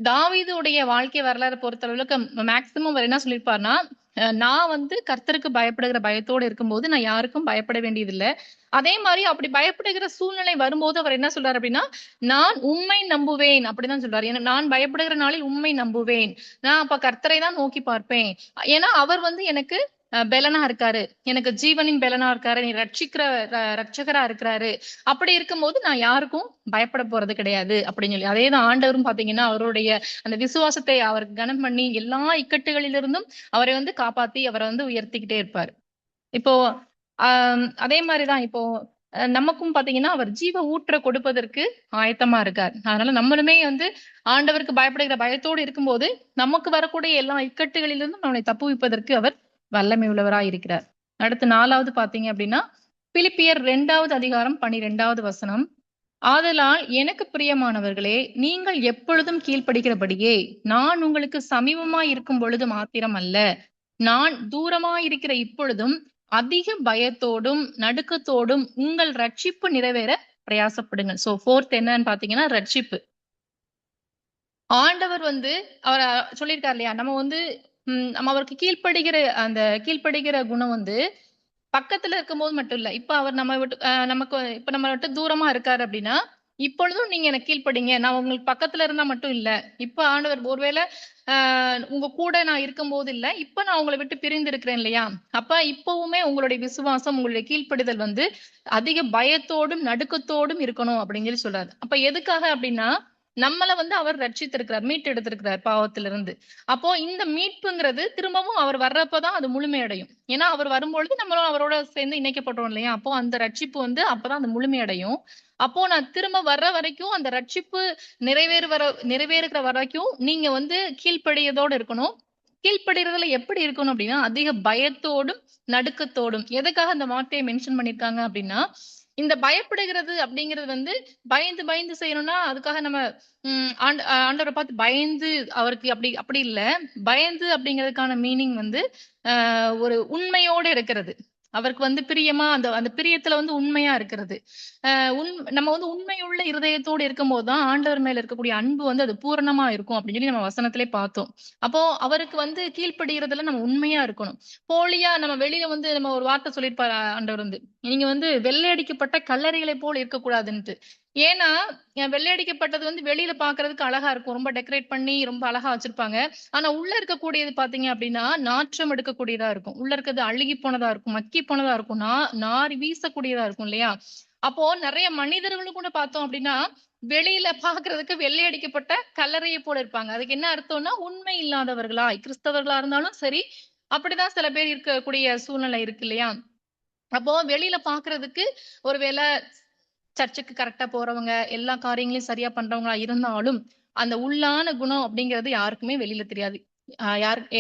தாவீதுடைய வாழ்க்கை வரலாறு பொறுத்தளவுக்கு மேக்ஸிமம் அவர் என்ன சொல்லியிருப்பார்னா, நான் வந்து கர்த்தருக்கு பயப்படுகிற பயத்தோடு இருக்கும்போது, நான் யாருக்கும் பயப்பட வேண்டியதில்ல. அதே மாரி அப்படி பயப்படுகிற சூழ்நிலை வரும்போது அவர் என்ன சொல்றாரு அப்படின்னா, நான் உம்மை நம்புவேன் அப்படிதான் சொல்றாரு. ஏன்னா நான் பயப்படுகிற நாளில் உம்மை நம்புவேன். நான் அப்ப கர்த்தரை தான் நோக்கி பார்ப்பேன். ஏன்னா அவர் வந்து எனக்கு பெலனா இருக்காரு. எனக்கு ஜீவனின் பெலனா இருக்காரு. நீ ரட்சிக்கிற ரட்சகரா இருக்கிறாரு. அப்படி இருக்கும்போது நான் யாருக்கும் பயப்பட போறது கிடையாது அப்படின்னு சொல்லி. அதேதான் ஆண்டவரும் பாத்தீங்கன்னா, அவருடைய அந்த விசுவாசத்தை அவர் கனம் பண்ணி எல்லா இக்கட்டுகளிலிருந்தும் அவரை வந்து காப்பாத்தி அவரை வந்து உயர்த்திக்கிட்டே இருப்பாரு. இப்போ அதே மாரிதான் இப்போ நமக்கும் பாத்தீங்கன்னா, அவர் ஜீவ ஊற்ற கொடுப்பதற்கு ஆயத்தமா இருக்கார். அதனால நம்மளுமே வந்து ஆண்டவருக்கு பயப்படுகிற பயத்தோடு இருக்கும்போது, நமக்கு வரக்கூடிய எல்லா இக்கட்டுகளிலிருந்தும் நம்மளை தப்புவிப்பதற்கு அவர் வல்லமை உள்ளவராய் இருக்கிறார். அடுத்து 4வது பாத்தீங்க அப்படின்னா, பிலிப்பியர் 2வது அதிகாரம் 12வது வசனம். ஆதலால் எனக்கு பிரியமானவர்களே, நீங்கள் எப்பொழுதும் கீழ்ப்படிக்கிறபடியே, நான் உங்களுக்கு சமீபமாய் இருக்கும் பொழுது மாத்திரம் அல்ல, நான் தூரமாயிருக்கிற இப்பொழுதும் அதிக பயத்தோடும், நடுக்கத்தோடும் உங்கள் ரட்சிப்பு நிறைவேற பிரயாசப்படுங்கள். சோ 4த் என்னன்னு பாத்தீங்கன்னா, ரட்சிப்பு. ஆண்டவர் வந்து அவர சொல்லியிருக்காரு இல்லையா? நம்ம வந்து நம்ம அவருக்கு கீழ்ப்படிகிற குணம் வந்து பக்கத்துல இருக்கும்போது மட்டும் இல்ல. இப்ப அவர் நம்ம விட்டு நமக்கு இப்ப நம்ம விட்டு தூரமா இருக்காரு அப்படின்னா, இப்பொழுதும் நீங்க எனக்கு கீழ்ப்படிங்க. நான் உங்களுக்கு பக்கத்துல இருந்தா மட்டும் இல்ல. இப்ப ஆண்டவர் ஒருவேள அ உங்க கூட நான் இருக்கும்போது இல்ல. இப்ப நான் உங்கள விட்டு பிரிந்து இருக்கிறேன் இல்லையா? அப்ப இப்பவுமே உங்களுடைய விசுவாசம், உங்களுடைய கீழ்ப்படிதல் வந்து அதிக பயத்தோடும், நடுக்கத்தோடும் இருக்கணும் அப்படின்னு சொல்லி சொல்றாரு. அப்ப எதுக்காக அப்படின்னா, நம்மள வந்து அவர் ரட்சித்திருக்கிறார். மீட்டெடுத்திருக்கிறார் பாவத்திலிருந்து. அப்போ இந்த மீட்புங்கிறது திரும்பவும் அவர் வர்றப்பதான் அது முழுமையடையும். ஏன்னா அவர் வரும்பொழுது நம்மளும் அவரோட சேர்ந்து இணைக்கப்பட்டோம் இல்லையா? அப்போ அந்த ரட்சிப்பு வந்து அப்பதான் அது முழுமையடையும். அப்போ நான் திரும்ப வர்ற வரைக்கும் அந்த ரட்சிப்பு நிறைவேறுகிற வரைக்கும் நீங்க வந்து கீழ்ப்படியதோட இருக்கணும். கீழ்ப்படிறதுல எப்படி இருக்கணும் அப்படின்னா, அதிக பயத்தோடும், நடுக்கத்தோடும். எதுக்காக அந்த வார்த்தைய மென்ஷன் பண்ணியிருக்காங்க அப்படின்னா, இந்த பயப்படுகிறது அப்படிங்கிறது வந்து பயந்து பயந்து செய்யணும்னா, அதுக்காக நம்ம ஆண்டவர பார்த்து பயந்து அவருக்கு அப்படி அப்படி இல்ல. பயந்து அப்படிங்கிறதுக்கான மீனிங் வந்து, ஒரு உண்மையோட இருக்கிறது. அவருக்கு வந்து பிரியமா அந்த அந்த பிரியத்துல வந்து உண்மையா இருக்கிறது. அ உண் நம்ம வந்து உண்மையுள்ள இருதயத்தோடு இருக்கும்போது தான் ஆண்டவர் மேல இருக்கக்கூடிய அன்பு வந்து அது பூரணமா இருக்கும் அப்படின்னு சொல்லி நம்ம வசனத்திலே பார்த்தோம். அப்போ அவருக்கு வந்து கீழ்ப்படிகிறதுல நம்ம உண்மையா இருக்கணும். போலியா நம்ம வெளிய வந்து நம்ம ஒரு வார்த்தை சொல்லியிருப்பாரு ஆண்டவர் வந்து. நீங்க வந்து வெள்ளை அடிக்கப்பட்ட கல்லறைகளைப் போல இருக்கக்கூடாதுன்ட்டு. ஏன்னா, வெள்ளை அடிக்கப்பட்டது வந்து வெளியில பார்க்கறதுக்கு அழகா இருக்கும். ரொம்ப டெக்கரேட் பண்ணி ரொம்ப அழகா வச்சிருப்பாங்க. ஆனா உள்ள இருக்கக்கூடியது பார்த்தீங்க அப்படின்னா, நாற்றம் எடுக்கக்கூடியதா இருக்கும். உள்ள இருக்கிறது அழுகி போனதா இருக்கும். மக்கி போனதா இருக்கும். நாறி வீசக்கூடியதா இருக்கும் இல்லையா? அப்போ நெறைய மனிதர்களும் கூட பார்த்தோம் அப்படின்னா, வெளியில பார்க்கறதுக்கு வெள்ளை அடிக்கப்பட்ட கல்லறைய போல இருப்பாங்க. அதுக்கு என்ன அர்த்தம்னா, உண்மை இல்லாதவர்களாய், கிறிஸ்தவர்களா இருந்தாலும் சரி, அப்படிதான் சில பேர் இருக்கக்கூடிய சூழ்நிலை இருக்கு இல்லையா? அப்போ வெளியில பார்க்கறதுக்கு ஒருவேள சர்ச்சுக்கு கரெக்ட்டா போறவங்க, எல்லா காரியங்களையும் சரியா பண்றவங்களா இருந்தாலும், அந்த உள்ளான குணம் அப்படிங்கிறது யாருக்குமே வெளியில தெரியாது.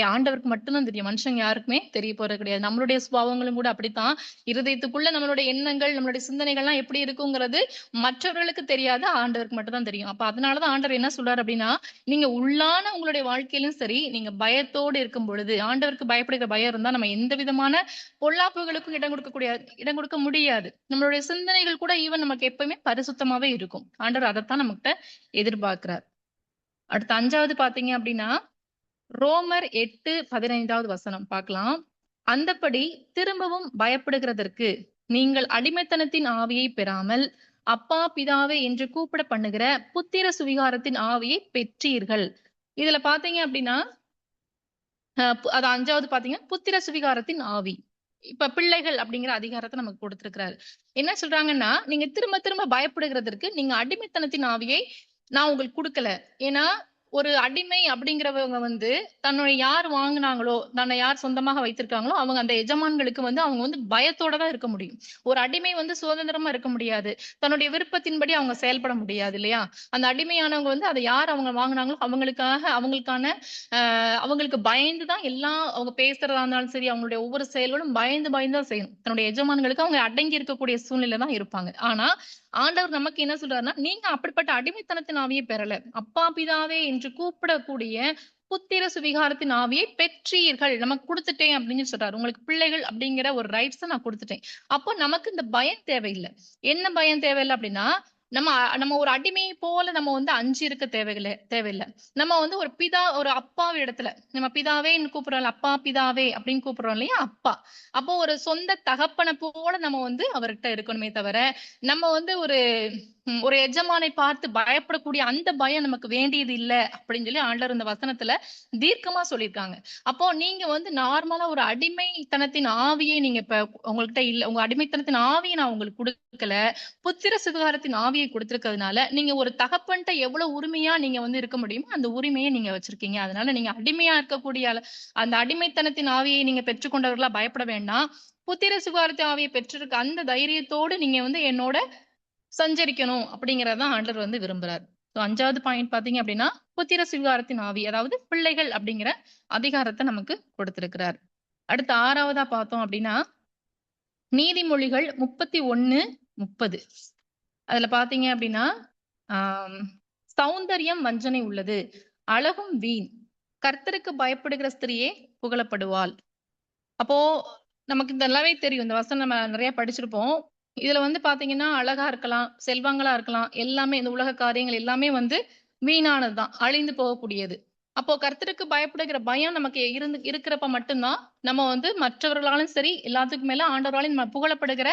ஆண்டவருக்கு மட்டும் தான் தெரியும். மனுஷங்க யாருக்குமே தெரிய போறது கிடையாது. நம்மளுடைய சுபாவங்களும் கூட அப்படித்தான். இருதயத்துக்குள்ள நம்மளுடைய எண்ணங்கள், நம்மளுடைய சிந்தனைகள்லாம் எப்படி இருக்குங்கிறது மற்றவர்களுக்கு தெரியாது. ஆண்டவருக்கு மட்டும் தான் தெரியும். அப்ப அதனால தான் ஆண்டவர் என்ன சொல்றாரு அப்படின்னா, நீங்க உள்ளான உங்களுடைய வாழ்க்கையிலும் சரி, நீங்க பயத்தோடு இருக்கும் பொழுது, ஆண்டவருக்கு பயப்படுகிற பயம் இருந்தா நம்ம எந்த விதமான பொல்லாப்புகளுக்கும் இடம் கொடுக்க முடியாது. நம்மளுடைய சிந்தனைகள் கூட ஈவன் நமக்கு எப்பவுமே பரிசுத்தமாவே இருக்கும். ஆண்டவர் அதத்தான் நம்மகிட்ட எதிர்பார்க்கிறார். அடுத்து 5வது பார்த்தீங்க அப்படின்னா, ரோமர் 8:15வது வசனம் பார்க்கலாம். அந்தப்படி திரும்பவும் பயப்படுகிறதற்கு நீங்கள் அடிமைத்தனத்தின் ஆவியை பெறாமல், அப்பா பிதாவே என்று கூப்பிட பண்ணுகிற புத்திர சுவிகாரத்தின் ஆவியை பெற்றீர்கள். இதுல பார்த்தீங்க அப்படின்னா, அது 5வது பார்த்தீங்கன்னா, புத்திர சுவிகாரத்தின் ஆவி. இப்ப பிள்ளைகள் அப்படிங்கிற அதிகாரத்த நமக்கு குடுத்திருக்கிறாரு. என்ன சொல்றாங்கன்னா, நீங்க திரும்ப திரும்ப பயப்படுகிறதற்கு நீங்க அடிமைத்தனத்தின் ஆவியை நான் உங்களுக்கு குடுக்கல. ஏன்னா, ஒரு அடிமை அப்படிங்கிறவங்க வந்து தன்னை யார் வாங்குனாங்களோ, தன்னை யார் சொந்தமாக வைத்திருக்காங்களோ, அவங்க அந்த எஜமான்களுக்கு வந்து அவங்க வந்து பயத்தோட தான் இருக்க முடியும். ஒரு அடிமை வந்து சுதந்திரமா இருக்க முடியாது. தன்னுடைய விருப்பத்தின்படி அவங்க செயல்பட முடியாது இல்லையா? அந்த அடிமையானவங்க வந்து அத யார் அவங்க வாங்குனாங்களோ அவங்களுக்கான அவங்களுக்கு பயந்து தான் எல்லாம் அவங்க பேசுறதா இருந்தாலும் சரி, அவங்களுடைய ஒவ்வொரு செயல்களும் பயந்து பயந்து தான் செய்யணும். தன்னுடைய எஜமான்களுக்கு அவங்க அடங்கி இருக்கக்கூடிய சூழ்நிலையில தான் இருப்பாங்க. ஆனா, ஆண்டவர் நமக்கு என்ன சொல்றாருன்னா, நீங்க அப்படிப்பட்ட அடிமைத்தனத்தின் ஆவியை பெறல. அப்பா பிதாவே என்று கூப்பிடக்கூடிய புத்திர சுவிகாரத்தின் ஆவியை பெற்றீர்கள். நமக்கு குடுத்துட்டேன் அப்படின்னு சொல்றாரு. உங்களுக்கு பிள்ளைகள் அப்படிங்கிற ஒரு ரைட்ஸ நான் குடுத்துட்டேன். அப்போ நமக்கு இந்த பயம் தேவையில்ல. என்ன பயம் தேவையில்ல அப்படின்னா, நம்ம நம்ம ஒரு அடிமையை போல நம்ம வந்து அஞ்சி இருக்க தேவையில்லை. நம்ம வந்து ஒரு பிதா, ஒரு அப்பாவி இடத்துல நம்ம பிதாவேன்னு கூப்பிடுறோம்ல, அப்பா பிதாவே அப்படின்னு கூப்பிடுறோம் இல்லையா? அப்பா. அப்போ ஒரு சொந்த தகப்பனை போல நம்ம வந்து அவர்கிட்ட இருக்கணுமே தவிர, நம்ம வந்து ஒரு எஜமானை பார்த்து பயப்படக்கூடிய அந்த பயம் நமக்கு வேண்டியது இல்ல அப்படின்னு சொல்லி ஆண்டவர் இந்த வசனத்துல தீர்க்கமா சொல்லியிருக்காங்க. அப்போ நீங்க வந்து நார்மலா ஒரு அடிமைத்தனத்தின் ஆவியை நீங்க இப்ப உங்கள்கிட்ட இல்ல. உங்க அடிமைத்தனத்தின் ஆவியை நான் உங்களுக்கு குடுக்கல. புத்திர சுவிகாரத்தின் ஆவியை கொடுத்திருக்கிறதுனால, நீங்க ஒரு தகப்பன்ட்ட எவ்வளவு உரிமையா நீங்க வந்து இருக்க முடியுமோ, அந்த உரிமையை நீங்க வச்சிருக்கீங்க. அதனால நீங்க அடிமையா இருக்கக்கூடிய அந்த அடிமைத்தனத்தின் ஆவியை நீங்க பெற்றுக்கொண்டவர்களா பயப்பட வேண்டாம். புத்திர சுவிகாரத்தின் ஆவியை பெற்றிருக்க அந்த தைரியத்தோடு நீங்க வந்து என்னோட சஞ்சரிக்கணும் அப்படிங்கிறத தான் ஆண்டவர் வந்து விரும்புறாரு. சோ 5வது பாயிண்ட் பாத்தீங்க அப்படின்னா, புத்திர சுவிகாரத்தின் ஆவி, அதாவது பிள்ளைகள் அப்படிங்கிற அதிகாரத்தை நமக்கு கொடுத்திருக்கிறார். அடுத்து 6வதா பார்த்தோம் அப்படின்னா, நீதிமொழிகள் 31:30. அதுல பாத்தீங்க அப்படின்னா, ஆம், சௌந்தரியம் வஞ்சனை உள்ளது, அழகும் வீண், கர்த்தருக்கு பயப்படுகிற ஸ்திரியே புகழப்படுவாள். அப்போ நமக்கு நல்லாவே தெரியும். இந்த வசனம் நம்ம நிறைய படிச்சிருப்போம். இதுல வந்து பாத்தீங்கன்னா, அழகா இருக்கலாம், செல்வங்களா இருக்கலாம். எல்லாமே இந்த உலக காரியங்கள் எல்லாமே வந்து வீணானது தான். அழிந்து போகக்கூடியது. அப்போ கர்த்தருக்கு பயப்படுகிற பயம் நமக்கு இருக்கிறப்ப மட்டும்தான், நம்ம வந்து மற்றவர்களாலும் சரி, எல்லாத்துக்கும் மேல ஆண்டவராலும் நம்ம புகழப்படுகிற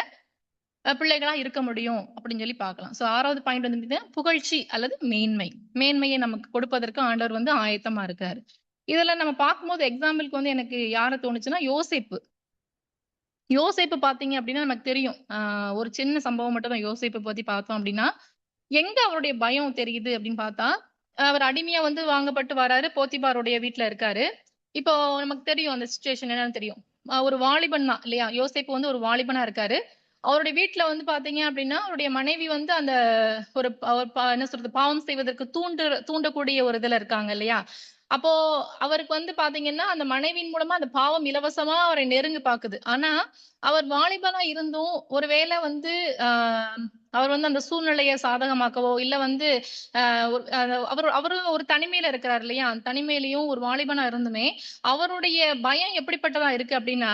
பிள்ளைகளா இருக்க முடியும் அப்படின்னு சொல்லி பார்க்கலாம். சோ 6வது பாயிண்ட் வந்து பாத்தீங்கன்னா, புகழ்ச்சி அல்லது மேன்மை. மேன்மையை நமக்கு கொடுப்பதற்கு ஆண்டவர் வந்து ஆயத்தமா இருக்காரு. இதுல நம்ம பார்க்கும்போது எக்ஸாம்பிள்க்கு வந்து எனக்கு யார தோணுச்சுன்னா, யோசேப்பு. யோசேப்பு பார்த்தீங்க அப்டின்னா, நமக்கு தெரியும். ஒரு சின்ன சம்பவம் மட்டும் தான் யோசேப்ப பத்தி பார்த்தோம் அப்டின்னா, எங்க அவருடைய பயம் தெரியுது அப்டின்னு பார்த்தா, அவர் அடிமையா வந்து வாங்கப்பட்டு வராரு. போத்திபாருடைய வீட்ல இருக்காரு. இப்போ நமக்கு தெரியும் அந்த சிச்சுவேஷன் என்னன்னு தெரியும். ஒரு வாலிபன் தான் இல்லையா? யோசேப்பு வந்து ஒரு வாலிபனா இருக்காரு. அவருடைய வீட்ல வந்து பார்த்தீங்க அப்டின்னா, அவருடைய மனைவி வந்து அந்த ஒரு என்ன சொல்றது? பாவம் செய்வதற்கு தூண்டக்கூடிய ஒரு இதுல இருக்காங்க இல்லையா? அப்போ அவருக்கு வந்து பார்த்தீங்கன்னா, அந்த மனைவியின் மூலமா அந்த பாவம் இலவசமா அவரை நெருங்க பாக்குது. ஆனா, அவர் வாலிபனா இருந்தும், ஒருவேளை வந்து அ அவர் வந்து அந்த சூழ்நிலைய சாதகமாக்கவோ, இல்ல வந்து ஒரு அவரும் ஒரு தனிமையில இருக்கிறார் இல்லையா? அந்த தனிமையிலயும் ஒரு வாலிபனா இருந்துமே, அவருடைய பயம் எப்படிப்பட்டதா இருக்கு அப்படின்னா,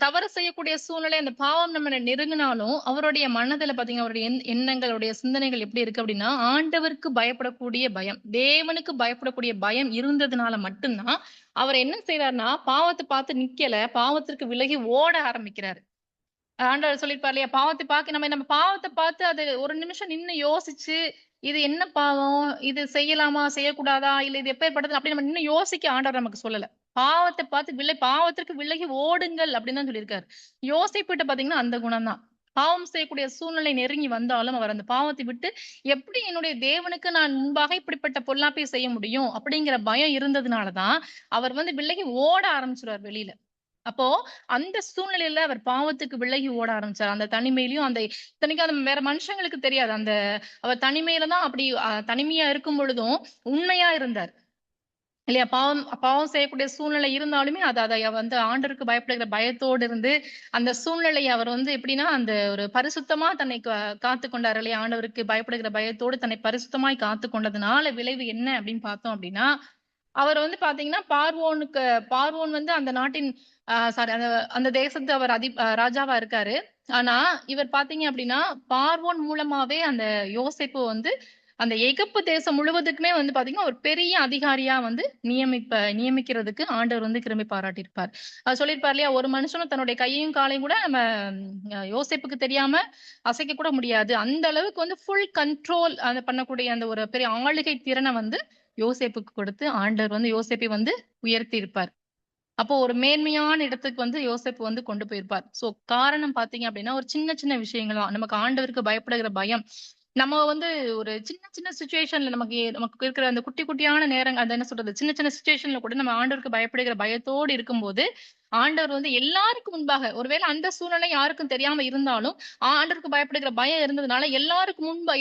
தவறு செய்யக்கூடிய சூழ்நிலை, அந்த பாவம் நம்மள நெருங்கினாலும், அவருடைய மனதுல பாத்தீங்கன்னா, அவருடைய எண்ணங்கள், அவருடைய சிந்தனைகள் எப்படி இருக்கு அப்படின்னா, ஆண்டவருக்கு பயப்படக்கூடிய பயம். தேவனுக்கு பயப்படக்கூடிய பயம் இருந்ததுனால மட்டும் தான், அவர் என்ன செய்றார்ன்னா, பாவத்த பார்த்து நிக்கல, பாவத்திற்கு விலகி ஓட ஆரம்பிக்கிறாரு. ஆண்டவர் சொல்லியிருப்பார் இல்லையா? பாவத்த பாக்க நம்ம பாவத்த பார்த்து அது ஒரு நிமிஷம் நின்னு யோசிச்சு, இது என்ன பாவம்? இது செய்யலாமா? செய்யக்கூடாதா? இல்ல இது எப்பேர்ப்பட்டது? அப்படி நம்ம நின்னு யோசிக்க ஆண்டவர் நமக்கு சொல்லல. பாவத்த பார்த்து பாவத்திற்கு விலகி ஓடுங்கள் அப்படின்னு தான் சொல்லியிருக்காரு. யோசேப்புட்ட பார்த்தீங்கன்னா அந்த குணம் தான். பாவம் செய்யக்கூடிய சூழ்நிலை நெருங்கி வந்தாலும், அவர் அந்த பாவத்தை விட்டு எப்படி என்னுடைய தேவனுக்கு நான் முன்பாக இப்படிப்பட்ட பொல்லாப்பை செய்ய முடியும்? அப்படிங்கிற பயம் இருந்ததுனால தான், அவர் வந்து விலகி ஓட ஆரம்பிச்சுருவார் வெளியில. அப்போ அந்த சூழ்நிலையில அவர் பாவத்துக்கு விலகி ஓட ஆரம்பிச்சார். அந்த தனிமையிலயும் இத்தனைக்கும் அது வேற மனுஷங்களுக்கு தெரியாது. அவர் தனிமையில தான் அப்படி தனிமையா இருக்கும் பொழுதும் உண்மையா இருந்தார். இல்லையா? பாவம் பாவம் செய்யக்கூடிய சூழ்நிலை இருந்தாலுமே அத வந்து ஆண்டவருக்கு பயப்படுகிற பயத்தோடு இருந்து, அந்த சூழ்நிலைய அவர் வந்து எப்படின்னா, அந்த ஒரு பரிசுத்தமா தன்னை காத்துக் கொண்டார் இல்லையா? ஆண்டவருக்கு பயப்படுகிற பயத்தோடு தன்னை பரிசுத்தமாய் காத்துக் கொண்டதுனால விளைவு என்ன அப்படின்னு பார்த்தோம் அப்படின்னா, அவர் வந்து பாத்தீங்கன்னா, பார்வோன் வந்து அந்த நாட்டின் சாரி அந்த அந்த தேசத்து அவர் ராஜாவா இருக்காரு. ஆனா, இவர் பாத்தீங்க அப்படின்னா, பார்வோன் மூலமாவே அந்த யோசேப்பு வந்து அந்த எகிப்து தேசம் முழுவதுக்குமே வந்து பாத்தீங்கன்னா, ஒரு பெரிய அதிகாரியா வந்து நியமிக்கிறதுக்கு ஆண்டவர் வந்து கிருபை பாராட்டியிருப்பார். சொல்லியிருப்பார் இல்லையா? ஒரு மனுஷனும் தன்னுடைய கையையும், காலையும் கூட நம்ம யோசேப்புக்கு தெரியாம அசைக்க கூட முடியாது. அந்த அளவுக்கு வந்து ஃபுல் கண்ட்ரோல் பண்ணக்கூடிய அந்த ஒரு பெரிய ஆளுகை திறன வந்து யோசேப்புக்கு கொடுத்து, ஆண்டவர் வந்து யோசேப்பை வந்து உயர்த்தி இருப்பார். அப்போ ஒரு மேன்மையான இடத்துக்கு வந்து யோசேப்பு வந்து கொண்டு போயிருப்பார். சோ காரணம் பார்த்தீங்க அப்படின்னா, ஒரு சின்ன சின்ன விஷயங்கள் தான். நமக்கு ஆண்டவருக்கு பயப்படுகிற பயம். நம்ம வந்து ஒரு சின்ன சின்ன சிச்சுவேஷன்ல நமக்கு இருக்கிற அந்த குட்டி குட்டியான நேரங்கள் அது என்ன சொல்றது? சின்ன சின்ன சிச்சுவேஷன்ல கூட நம்ம ஆண்டவருக்கு பயப்படுகிற பயத்தோடு இருக்கும்போது, ஆண்டவர் வந்து எல்லாருக்கும் முன்பாக ஒருவேளை அந்த சூழ்நிலை யாருக்கும் தெரியாம இருந்தாலும், ஆண்டவருக்கு பயப்படுகிற பயம் இருந்ததுனால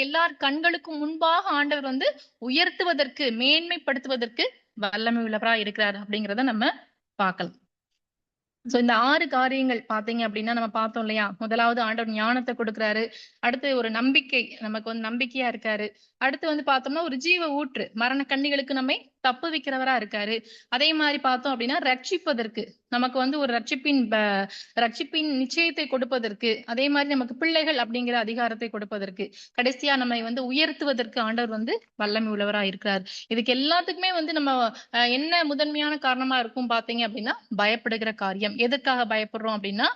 எல்லார் கண்களுக்கும் முன்பாக ஆண்டவர் வந்து உயர்த்துவதற்கு, மேன்மைப்படுத்துவதற்கு வல்லமை உள்ளவரா இருக்கிறார் அப்படிங்கிறத நம்ம பார்க்கலாம். சோ இந்த 6 காரியங்கள் பார்த்தீங்க அப்படின்னா, நம்ம பார்த்தோம் இல்லையா? முதலாவது ஆண்டவர் ஞானத்த குடுக்குறாரு. அடுத்து ஒரு நம்பிக்கை. நமக்கு வந்து நம்பிக்கையா இருக்காரு. அடுத்து வந்து பார்த்தோம்னா, ஒரு ஜீவ ஊற்று. மரண கண்ணிகளுக்கு நம்மை தப்பு வைக்கிறவரா இருக்காரு. அதே மாதிரி பார்த்தோம் அப்படின்னா, ரட்சிப்பதற்கு நமக்கு வந்து ஒரு ரட்சிப்பின் நிச்சயத்தை கொடுப்பதற்கு, அதே மாதிரி நமக்கு பிள்ளைகள் அப்படிங்கிற அதிகாரத்தை கொடுப்பதற்கு, கடைசியா நம்மை வந்து உயர்த்துவதற்கு ஆண்டவர் வந்து வல்லமை உள்ளவரா இருக்கிறார். இதுக்கு எல்லாத்துக்குமே வந்து நம்ம என்ன முதன்மையான காரணமா இருக்கும் பார்த்தீங்க அப்படின்னா, பயப்படுகிற காரியம். எதற்காக பயப்படுறோம் அப்படின்னா,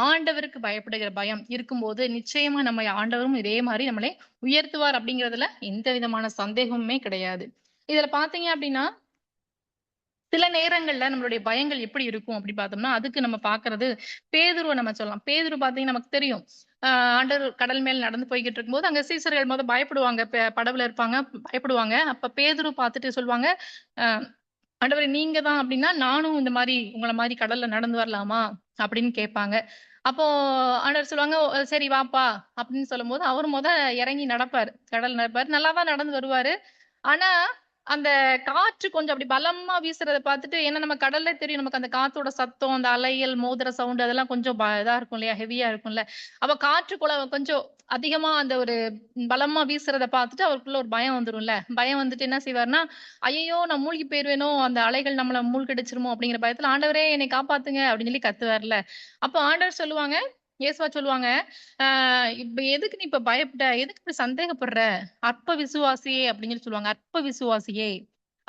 ஆண்டவருக்கு பயப்படுகிற பயம் இருக்கும்போது, நிச்சயமா நம்ம ஆண்டவரும் இதே மாரி நம்மளை உயர்த்துவார் அப்படிங்கிறதுல எந்த விதமான சந்தேகமுமே கிடையாது. இதுல பார்த்தீங்க அப்படின்னா, சில நேரங்கள்ல நம்மளுடைய பயங்கள் எப்படி இருக்கும் அப்படி பார்த்தோம்னா, அதுக்கு நம்ம பார்க்கிறது பேதுருவ நம்ம சொல்லலாம். பேதுரு பார்த்தீங்கன்னா நமக்கு தெரியும். அ ஆண்டவர் கடல் மேல் நடந்து போய்க்கிட்டு இருக்கும்போது, அங்க சீசர்கள் பயப்படுவாங்க. படகுல இருப்பாங்க, பயப்படுவாங்க. அப்ப பேதுரு பார்த்துட்டு சொல்லுவாங்க, அ ஆண்டவரே நீங்க தான் அப்படின்னா, நானும் இந்த மாரி உங்கள மாரி கடல்ல நடந்து வரலாமா? அப்படின்னு கேட்பாங்க. அப்போ ஆண்டவர் சொல்லுவாங்க, சரி வாப்பா" அப்படின்னு சொல்லும்போது, அவரு இறங்கி நடப்பாரு. கடல் நடப்பாரு. நல்லா தான் நடந்து வருவாரு. ஆனா, அந்த காற்று கொஞ்சம் அப்படி பலமா வீசுறத பார்த்துட்டு ஏன்னா நம்ம கடல்ல தெரியும். நமக்கு அந்த காத்தோட சத்தம், அந்த அலைகள் மோதுற சவுண்ட் அதெல்லாம் கொஞ்சம் இதா இருக்கும் இல்லையா? ஹெவியா இருக்கும்ல. அப்ப காற்றுக்குள்ள கொஞ்சம் அதிகமா அந்த ஒரு பலமா வீசுறத பார்த்துட்டு அவருக்குள்ள ஒரு பயம் வந்துரும்ல. பயம் வந்துட்டு என்ன செய்வாருன்னா, "ஐயய்யோ! நான் மூழ்கி போயிருவேனோ! அந்த அலைகள் நம்மள மூழ்கடிச்சிருமோ!" அப்படிங்கிற பயத்துல, "ஆண்டவரே என்னை காப்பாத்துங்க" அப்படின்னு சொல்லி கத்துவார்ல. அப்ப ஆண்டவர் சொல்லுவாங்க, இயேசுவா சொல்லுவாங்க, "ஆ இப்ப எதுக்கு நீ இப்ப பயப்பட்ட? எதுக்கு இப்படி சந்தேகப்படுற? அற்ப விசுவாசியே" அப்படின்னு சொல்லி சொல்லுவாங்க. அற்ப விசுவாசியே.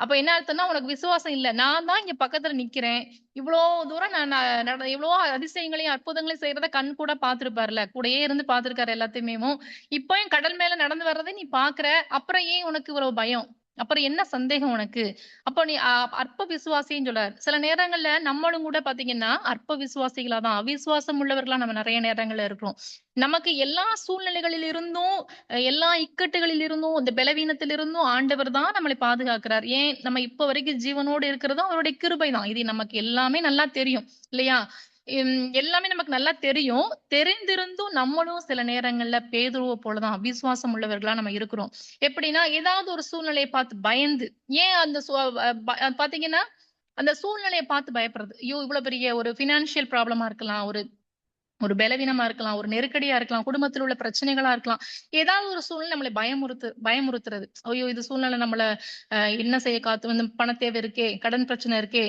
அப்ப என்ன அர்த்தம்னா, உனக்கு விசுவாசம் இல்ல. நான் தான் இங்க பக்கத்துல நிக்கிறேன். இவ்ளோ தூரம் நான் இவ்ளோ அதிசயங்களையும், அற்புதங்களையும் செய்றத கண் கூட பார்த்திருப்பார்ல. கூடயே இருந்து பார்த்திருக்காரு எல்லாத்தையுமேவும். இப்பயும் கடல் மேல நடந்து வர்றத நீ பார்க்குற. அப்புறம் ஏன் உனக்கு இவ்வளவு பயம்? அப்புறம் என்ன சந்தேகம் உனக்கு? அப்போ நீ அற்ப விசுவாசின்னு சொல்றாரு. சில நேரங்கள்ல நம்மளும் கூட பார்த்தீங்கன்னா, அற்ப விசுவாசிகளா தான் அவிசுவாசம் உள்ளவர்களா நம்ம நெறைய நேரங்கள்ல இருக்கிறோம். நமக்கு எல்லா சூழ்நிலைகளில் இருந்தும், எல்லா இக்கட்டுகளில் இருந்தும், இந்த பலவீனத்திலிருந்தும் ஆண்டவர் தான் நம்மளை பாதுகாக்கிறார். ஏன் நம்ம இப்ப வரைக்கும் ஜீவனோடு இருக்கிறதும் அவருடைய கிருபை தான். இது நமக்கு எல்லாமே நல்லா தெரியும். இல்லையா? எல்லாமே நமக்கு நல்லா தெரியும். தெரிந்திருந்தும் நம்மளும் சில நேரங்கள்ல பேதுருவ போல தான் அவிசுவாசம் உள்ளவர்களா நம்ம இருக்கிறோம். எப்படின்னா, ஏதாவது ஒரு சூழ்நிலைய பார்த்து பயந்து, ஏன் அந்த சு அ ப பார்த்தீங்கன்னா, அந்த சூழ்நிலைய பார்த்து பயப்படுறது. ஐயோ! இவ்வளோ பெரிய ஒரு ஃபினான்ஷியல் ப்ராப்ளமா இருக்கலாம். ஒரு ஒரு பலவீனமா இருக்கலாம், ஒரு நெருக்கடியா இருக்கலாம், குடும்பத்தில உள்ள பிரச்சனைகளா இருக்கலாம். ஏதாவது ஒரு சூழ்நிலை நம்மள பயமுறுத்துறது. ஐயோ! இது சூழ்நிலை நம்மள என்ன செய்ய காத்து வந்து பண தேவை இருக்கே, கடன் பிரச்சனை இருக்கே,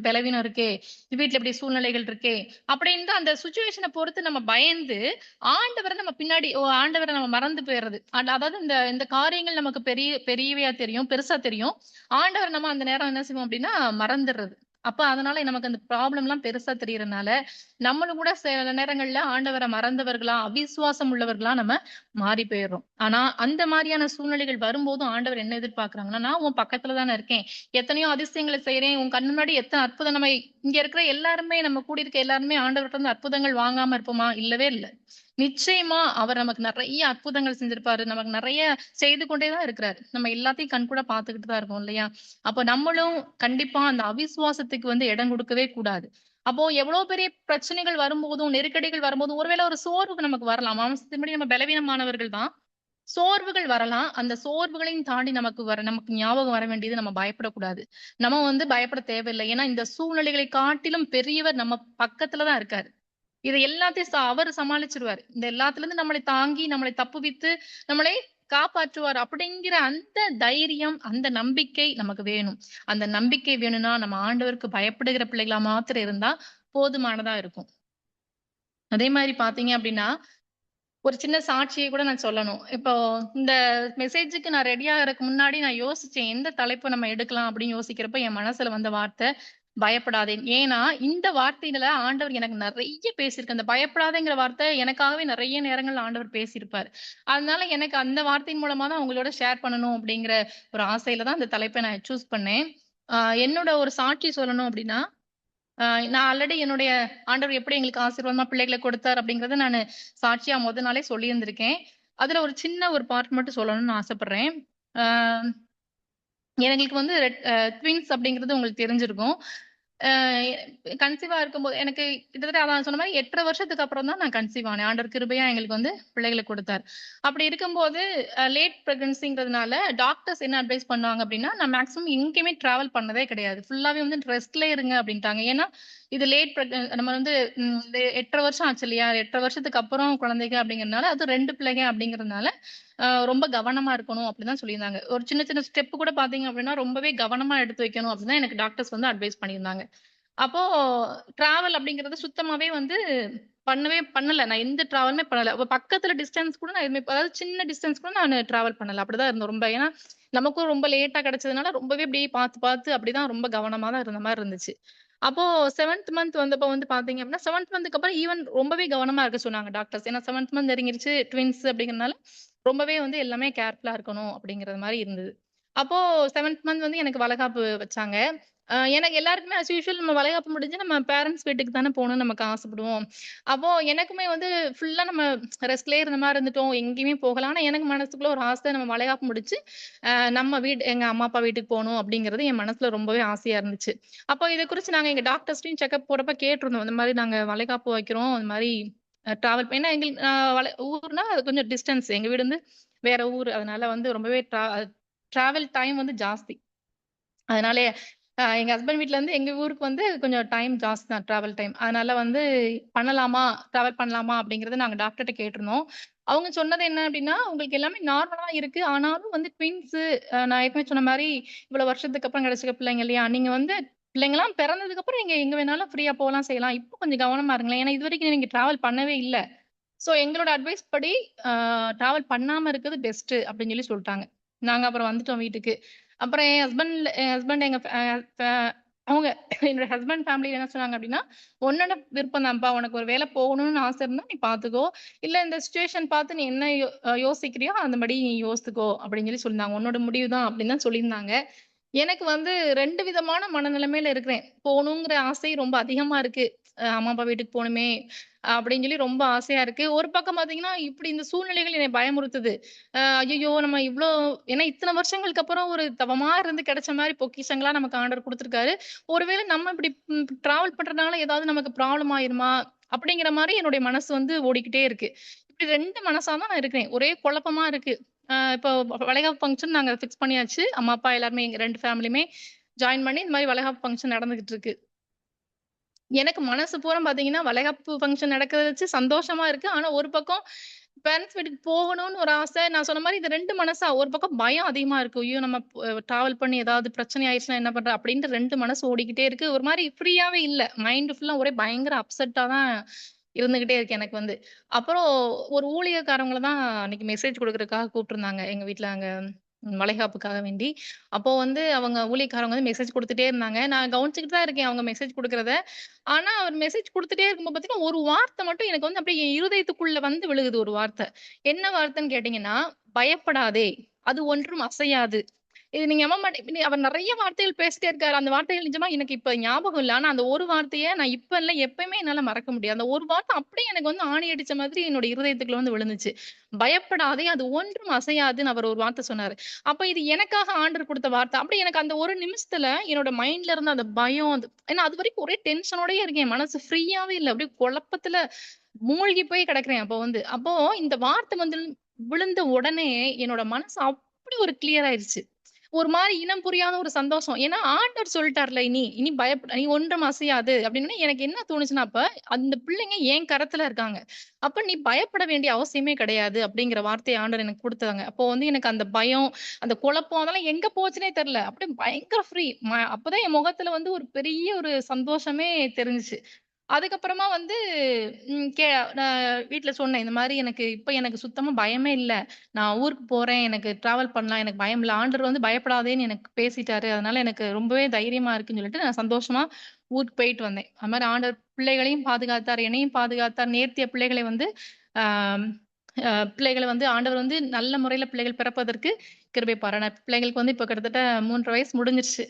பலவீனம் இருக்கே, வீட்ல இப்படி சூழ்நிலைகள் இருக்கே, அப்படின்னு அந்த சிச்சுவேஷன பொறுத்து நம்ம பயந்து, ஆண்டவர நம்ம பின்னாடி ஆண்டவர நம்ம மறந்து போயிறது. அதாவது இந்த இந்த காரியங்கள் நமக்கு பெரியவையா தெரியும், பெருசா தெரியும். ஆண்டவர நம்ம அந்த நேரம் என்ன செய்வோம் அப்படின்னா, மறந்துர்றது. அப்ப அதனால நமக்கு அந்த ப்ராப்ளம்லாம் பெருசா தெரியறனால, நம்மளும் கூட சில நேரங்கள்ல ஆண்டவர மறந்தவர்களா, அவிசுவாசம் உள்ளவர்களா நம்ம மாறி போயிர்றோம். ஆனா, அந்த மாரியான சூழ்நிலைகள் வரும்போதும் ஆண்டவர் என்ன எதிர்பார்க்கிறாங்கன்னா, நான் உன் பக்கத்துல தானே இருக்கேன். எத்தனையோ அதிசயங்கள செய்றேன். உன் கண்ணு முன்னாடி எத்தன அற்புதம் இங்க இருக்கிற எல்லாருமே நம்ம கூடியிருக்க எல்லாருமே ஆண்டவர்ட்ட இருந்து அற்புதங்கள் வாங்காம இருப்போமா? இல்லவே இல்ல. நிச்சயமா அவர் நமக்கு நெறைய அற்புதங்கள் செஞ்சிருப்பாரு. நமக்கு நெறைய செய்து கொண்டே தான் இருக்கிறாரு. நம்ம எல்லாத்தையும் கண்கூடா பார்த்துக்கிட்டு தான் இருக்கோம் இல்லையா? அப்ப நம்மளும் கண்டிப்பா அந்த அவிசுவாசத்துக்கு வந்து இடம் குடுக்கவே கூடாது. அப்போ எவ்வளோ பெரிய பிரச்சனைகள் வரும்போதும், நெருக்கடிகள் வரும்போதும், ஒருவேளை ஒரு சோர்வு நமக்கு வரலாம். மாம்சத்தின்படி நம்ம பலவீனமானவர்கள் தான். சோர்வுகள் வரலாம். அந்த சோர்வுகளையும் தாண்டி நமக்கு ஞாபகம் வர வேண்டியது நம்ம பயப்படக்கூடாது. நம்ம வந்து பயப்பட தேவையில்ல. ஏன்னா இந்த சூழ்நிலைகளை காட்டிலும் பெரியவர் நம்ம பக்கத்துல தான் இருக்காரு. இத எல்லாத்தையும் அவரு சமாளிச்சுருவாரு. இந்த எல்லாத்துலருந்து நம்மளை தாங்கி, நம்மளை தப்புவித்து, நம்மளை காப்பாற்றுவார். அப்படிங்கிற அந்த தைரியம், அந்த நம்பிக்கை நமக்கு வேணும். அந்த நம்பிக்கை வேணும்னா, நம்ம ஆண்டவருக்கு பயப்படுகிற பிள்ளைகளா மாத்திரம் இருந்தா போதுமானதா இருக்கும். அதே மாரி பார்த்தீங்க அப்படின்னா, ஒரு சின்ன சாட்சிய கூட நான் சொல்லணும். இப்போ இந்த மெசேஜுக்கு நான் ரெடி ஆகறதுக்கு முன்னாடி நான் யோசிச்சேன். எந்த தலைப்பு நம்ம எடுக்கலாம் அப்படின்னு யோசிக்கிறப்ப, என் மனசுல வந்த வார்த்தை பயப்படாதே. ஏன்னா, இந்த வார்த்தையில ஆண்டவர் எனக்கு நெறைய பேசியிருக்கு. அந்த பயப்படாதேங்கிற வார்த்தை எனக்காகவே நெறைய நேரங்கள்ல ஆண்டவர் பேசியிருப்பாரு. அதனால எனக்கு அந்த வார்த்தையின் மூலமா தான் உங்களோட ஷேர் பண்ணணும் அப்படிங்கிற ஒரு ஆசையில தான் அந்த தலைப்ப நான் சூஸ் பண்ணேன். அ என்னோட ஒரு சாட்சி சொல்லணும் அப்படின்னா, அ நான் ஆல்ரெடி என்னுடைய ஆண்டவர் எப்படி எங்களுக்கு ஆசீர்வாதமா பிள்ளைகள கொடுத்தார் அப்படிங்கிறத நானு சாட்சியா நாளே சொல்லியிருந்திருக்கேன். அதுல ஒரு சின்ன ஒரு பார்ட் மட்டும் சொல்லணும்னு ஆசைப்படுறேன். அ எங்களுக்கு வந்து ட்வின்ஸ் அப்படிங்கிறது உங்களுக்கு தெரிஞ்சிருக்கும். அ கன்சீவா இருக்கும்போது எனக்கு கிட்டத்தட்ட அதான் சொன்ன மாரி 8 1/2 வருஷத்துக்கு அப்புறம் தான் நான் கன்சீவ் ஆனேன். ஆண்டவர் கிருபையா எங்களுக்கு வந்து பிள்ளைகள குடுத்தார். அப்படி இருக்கும்போது லேட் பிரெக்னன்சிங்கிறதுனால டாக்டர்ஸ் என்ன அட்வைஸ் பண்ணாங்க அப்படின்னா, நான் மேக்ஸிமம் எங்கேயுமே டிராவல் பண்ணதே கிடையாது. ஃபுல்லாவே வந்து ரெஸ்ட்லயே இருங்க அப்படின்ட்டாங்க. ஏன்னா, இது லேட் நம்ம வந்து இந்த 8 1/2 வருஷம் ஆச்சு இல்லையா? 8 1/2 வருஷத்துக்கு அப்புறம் குழந்தைங்க அப்படிங்கிறதுனால, அது 2 பிள்ளைங்க அப்படிங்கிறதுனால, ரொம்ப கவனமா இருக்கணும் அப்படிதான் சொல்லியிருந்தாங்க. ஒரு சின்ன சின்ன ஸ்டெப் கூட பார்த்தீங்க அப்படின்னா, ரொம்பவே கவனமா எடுத்து வைக்கணும் அப்படின்னு தான் எனக்கு டாக்டர்ஸ் வந்து அட்வைஸ் பண்ணியிருந்தாங்க. அப்போ டிராவல் அப்படிங்கிறது சுத்தமாவே வந்து பண்ணவே பண்ணல. நான் எந்த டிராவலுமே பண்ணல. அப்ப பக்கத்துல டிஸ்டன்ஸ் கூட நான் எதுவுமே அதாவது சின்ன டிஸ்டன்ஸ் கூட நானு டிராவல் பண்ணல. அப்படிதான் இருந்தோம் ரொம்ப. ஏன்னா, நமக்கும் ரொம்ப லேட்டா கிடைச்சதுனால, ரொம்பவே அப்படியே பார்த்து பார்த்து அப்படிதான் ரொம்ப கவனமா தான் இருந்த மாரி இருந்துச்சு. அப்போ 7த் மந்த் வந்தப்போ வந்து பார்த்தீங்க அப்படின்னா, 7த் மந்த்க்கு அப்புறம் ஈவன் ரொம்பவே கவனமா இருக்க சொன்னாங்க டாக்டர்ஸ். ஏன்னா 7த் மந்த் நெருங்கிருச்சு, ட்வின்ஸ் அப்படிங்கிறனால, ரொம்பவே வந்து எல்லாமே கேர்ஃபுல்லா இருக்கணும் அப்படிங்கிற மாரி இருந்தது. அப்போ 7த் மந்த் வந்து எனக்கு வளகாப்பு வச்சாங்க. எனக்கு எல்லாருக்குமே அஸ் யூசுவல் நம்ம வளைகாப்பு முடிஞ்சு நம்ம பேரண்ட்ஸ் வீட்டுக்கு தானே போணும்னு நமக்கு ஆசைப்படுவோம். அப்போ எனக்குமே வந்து ஃபுல்லா நம்ம ரெஸ்ட்லயே இருந்த மாரி இருந்துட்டோம். எங்கேயுமே போகல. ஆனா எனக்கு மனசுக்குள்ள ஒரு ஆசை நம்ம வளைகாப்பு முடிச்சு, நம்ம எங்க அம்மா, அப்பா வீட்டுக்கு போணும் அப்படிங்கிறது என் மனசுல ரொம்பவே ஆசையா இருந்துச்சு. அப்போ இத குறிச்சு நாங்க எங்க டாக்டர்ஸ்ட்டயும் செக்கப் போறப்ப கேட்டிருந்தோம். இந்த மாரி நாங்க வளைகாப்பு வைக்கிறோம். இந்த மாரி டிராவல் ஏன்னா எங்களுக்கு ஊர்னா அது கொஞ்சம் டிஸ்டன்ஸ். எங்க வீடு வந்து வேற ஊரு. அதனால வந்து ரொம்பவே டிராவல் டைம் வந்து ஜாஸ்தி. அதனால எங்க ஹஸ்பண்ட் வீட்ல இருந்து எங்க ஊருக்கு வந்து கொஞ்சம் டைம் ஜாஸ்தி தான் டிராவல் டைம். அதனால வந்து பண்ணலாமா? டிராவல் பண்ணலாமா? அப்படிங்கிறத நாங்க டாக்டர்ட்ட கேட்டிருந்தோம். அவங்க சொன்னது என்ன அப்படின்னா, உங்களுக்கு எல்லாமே நார்மலா இருக்கு. ஆனாலும் வந்து ட்வின்ஸு நான் ஏற்கனவே சொன்ன மாரி இவ்வளோ வருஷத்துக்கு அப்புறம் கிடைச்ச பிள்ளைங்க இல்லையா? நீங்க வந்து பிள்ளைங்கலாம் பிறந்ததுக்கு அப்புறம் நீங்க எங்க வேணாலும் ஃப்ரீயா போலாம், செய்யலாம். இப்போ கொஞ்சம் கவனமா இருங்களேன். ஏன்னா இதுவரைக்கும் நீங்க டிராவல் பண்ணவே இல்ல. ஸோ எங்களோட அட்வைஸ் படி டிராவல் பண்ணாம இருக்கிறது பெஸ்ட்டு அப்படின்னு சொல்ட்டாங்க. நாங்க அப்புறம் வந்துட்டோம் வீட்டுக்கு. அப்புறம் என் ஹஸ்பண்ட் எங்க ஃபே ஃபே அவங்க என்னோட ஹஸ்பண்ட் ஃபேமிலில என்ன சொன்னாங்க அப்படின்னா, "உன்னோட விருப்பம் தான்ப்பா. உனக்கு ஒரு வேள போகணும்னு ஆசை இருந்தா நீ பார்த்துக்கோ. இல்ல இந்த சிச்சுவேஷன் பார்த்து நீ என்ன யோசிக்கிறியோ அந்தபடி நீ யோசித்துக்கோ" அப்படின்னு சொல்லியிருந்தாங்க. "உன்னோட முடிவு தான்" அப்படின்னு தான் சொல்லியிருந்தாங்க. எனக்கு வந்து 2 விதமான மனநிலைமையில இருக்கிறேன். போணுங்கிற ஆசை ரொம்ப அதிகமா இருக்கு. அம்மா, அப்பா வீட்டுக்கு போணுமே அப்படின்னு ரொம்ப ஆசையா இருக்கு. ஒரு பக்கம் பார்த்தீங்கன்னா, இப்படி இந்த சூழ்நிலைகள் என்னை பயமுறுத்துது. ஐய்யய்யோ! நம்ம இவ்ளோ ஏன்னா இத்தன வருஷங்களுக்கு அப்புறம் ஒரு தவமா இருந்து கிடைச்ச மாரி பொக்கிஷங்களா நமக்கு ஆண்டவர் குடுத்துருக்காரு. ஒருவேளை நம்ம இப்படி டிராவல் பண்றதுனால ஏதாவது நமக்கு ப்ராப்ளம் ஆயிருமா? அப்படிங்கிற மாரி என்னுடைய மனசு வந்து ஓடிக்கிட்டே இருக்கு. இப்படி 2 மனசா தான் நான் இருக்கிறேன். ஒரே குழப்பமா இருக்கு. இப்போ வளைகாப்பு ஃபங்ஷன் நாங்க ஃபிக்ஸ் பண்ணியாச்சு. அம்மா, அப்பா எல்லாருமே எங்க 2 ஃபேமிலியுமே ஜாயின் பண்ணி இந்த மாரி வளைகாப்பு ஃபங்ஷன் நடந்துகிட்டு இருக்கு. எனக்கு மனசு பூரா பார்த்தீங்கன்னா, வளைகாப்பு ஃபங்ஷன் நடக்கிறத வச்சு சந்தோஷமா இருக்கு. ஆனா ஒரு பக்கம் பேரண்ட்ஸ் வீட்டுக்கு போகணும்னு ஒரு ஆசை. நான் சொன்ன மாரி இந்த 2 மனசா ஒரு பக்கம் பயம் அதிகமா இருக்கு. ஐயோ! நம்ம டிராவல் பண்ணி ஏதாவது பிரச்சனை ஆயிடுச்சுனா என்ன பண்றது? அப்டின்ட்டு 2 மனசு ஓடிக்கிட்டே இருக்கு. ஒரு மாரி ஃப்ரீயாவே இல்ல. மைண்ட் ஃபுல்லா ஒரே பயங்கர அப்செட்டா தான் இருந்துகிட்டே இருக்கு எனக்கு வந்து. அப்புறம் ஒரு ஊழியக்காரவங்கள தான் அன்னைக்கு மெசேஜ் குடுக்குறதுக்காக கூப்ட்டுருந்தாங்க. எங்க வீட்ல அங்க வளைகாப்புக்காக வேண்டி. அப்போ வந்து அவங்க ஊழியக்காரவங்க வந்து மெசேஜ் குடுத்துட்டே இருந்தாங்க. நான் கவனிச்சுக்கிட்டு தான் இருக்கேன் அவங்க மெசேஜ் குடுக்குறத. ஆனா, அவர் மெசேஜ் குடுத்துட்டே இருக்கும்போது பார்த்தீங்கன்னா, ஒரு வார்த்தை மட்டும் எனக்கு வந்து அப்படியே என் இருதயத்துக்குள்ள வந்து விழுகுது ஒரு வார்த்தை. என்ன வார்த்தைன்னு கேட்டீங்கன்னா, "பயப்படாதே! அது ஒன்றும் அசையாது." இது நீங்க நம்ப மாட்டீங்க. அவர் நெறைய வார்த்தைகள் பேசிட்டே இருக்காரு. அந்த வார்த்தைகள் நிஜமா எனக்கு இப்ப ஞாபகம் இல்ல. ஆனா, அந்த ஒரு வார்த்தைய நான் இப்ப இல்ல, எப்பயுமே என்னால மறக்க முடியாது. அந்த ஒரு வார்த்தை அப்படியே எனக்கு வந்து ஆணி அடிச்ச மாதிரி என்னோட இருதயத்துக்குள்ள வந்து விழுந்துச்சு. "பயப்படாதே! அது ஒன்றும் அசையாதுன்னு" அவர் ஒரு வார்த்தை சொன்னாரு. அப்ப இது எனக்காக ஆண்டவர் குடுத்த வார்த்தை. அப்படியே எனக்கு அந்த ஒரு நிமிஷத்துல என்னோட மைண்ட்ல இருந்த அந்த பயம் ஏன்னா அதுவரைக்கும் ஒரே டென்ஷனோடயே இருக்கேன். மனசு ஃப்ரீயாவே இல்ல. அப்படியே குழப்பத்துல மூழ்கி போய் கிடக்கிறேன் அப்போ வந்து. அப்போ இந்த வார்த்தை வந்து விழுந்த உடனே என்னோட மனசு அப்படி ஒரு கிளியர் ஆயிருச்சு. ஒரு மாரி இனம் புரியாத ஒரு சந்தோஷம். ஏன்னா ஆண்டவர் சொல்ட்டார்ல இனி, "இனி நீ ஒன்றும் அசையாது" அப்டின்னோனே எனக்கு என்ன தோணுச்சுன்னா, அப்ப அந்த பிள்ளைங்க என் கரத்துல இருக்காங்க. அப்ப நீ பயப்பட வேண்டிய அவசியமே கிடையாது அப்டிங்கிற வார்த்தைய ஆண்டவர் எனக்கு குடுத்தாங்க. அப்போ வந்து எனக்கு அந்த பயம், அந்த குழப்பம் அதெல்லாம் எங்க போச்சுன்னே தெரியல. அப்டியே பயங்கர ஃப்ரீ. அப்பதான் என் முகத்துல வந்து ஒரு பெரிய ஒரு சந்தோஷமே தெரிஞ்சுச்சு. அதுக்கப்புறமா வந்து ம் கே நான் வீட்ல சொன்னேன். இந்த மாரி எனக்கு சுத்தமா பயமே இல்ல. நான் ஊருக்கு போறேன். எனக்கு டிராவல் பண்ணலாம். எனக்கு பயம் இல்ல. ஆண்டவர் வந்து பயப்படாதேன்னு எனக்கு பேசிட்டாரு. அதனால எனக்கு ரொம்பவே தைரியமா இருக்குன்னு சொல்லிட்டு, நான் சந்தோஷமா ஊருக்கு போயிட்டு வந்தேன். அது மாரி ஆண்டவர் பிள்ளைகளையும் பாதுகாத்தார், என்னையும் பாதுகாத்தார். நேர்த்திய பிள்ளைகளை வந்து ஆம் அ பிள்ளைகள வந்து ஆண்டவர் வந்து நல்ல முறையில பிள்ளைகள் பிறப்பதற்கு கிருபை பாராட்டினார். பிள்ளைங்களுக்கு வந்து இப்ப கிட்டத்தட்ட 3 1/2 வயசு முடிஞ்சிருச்சு.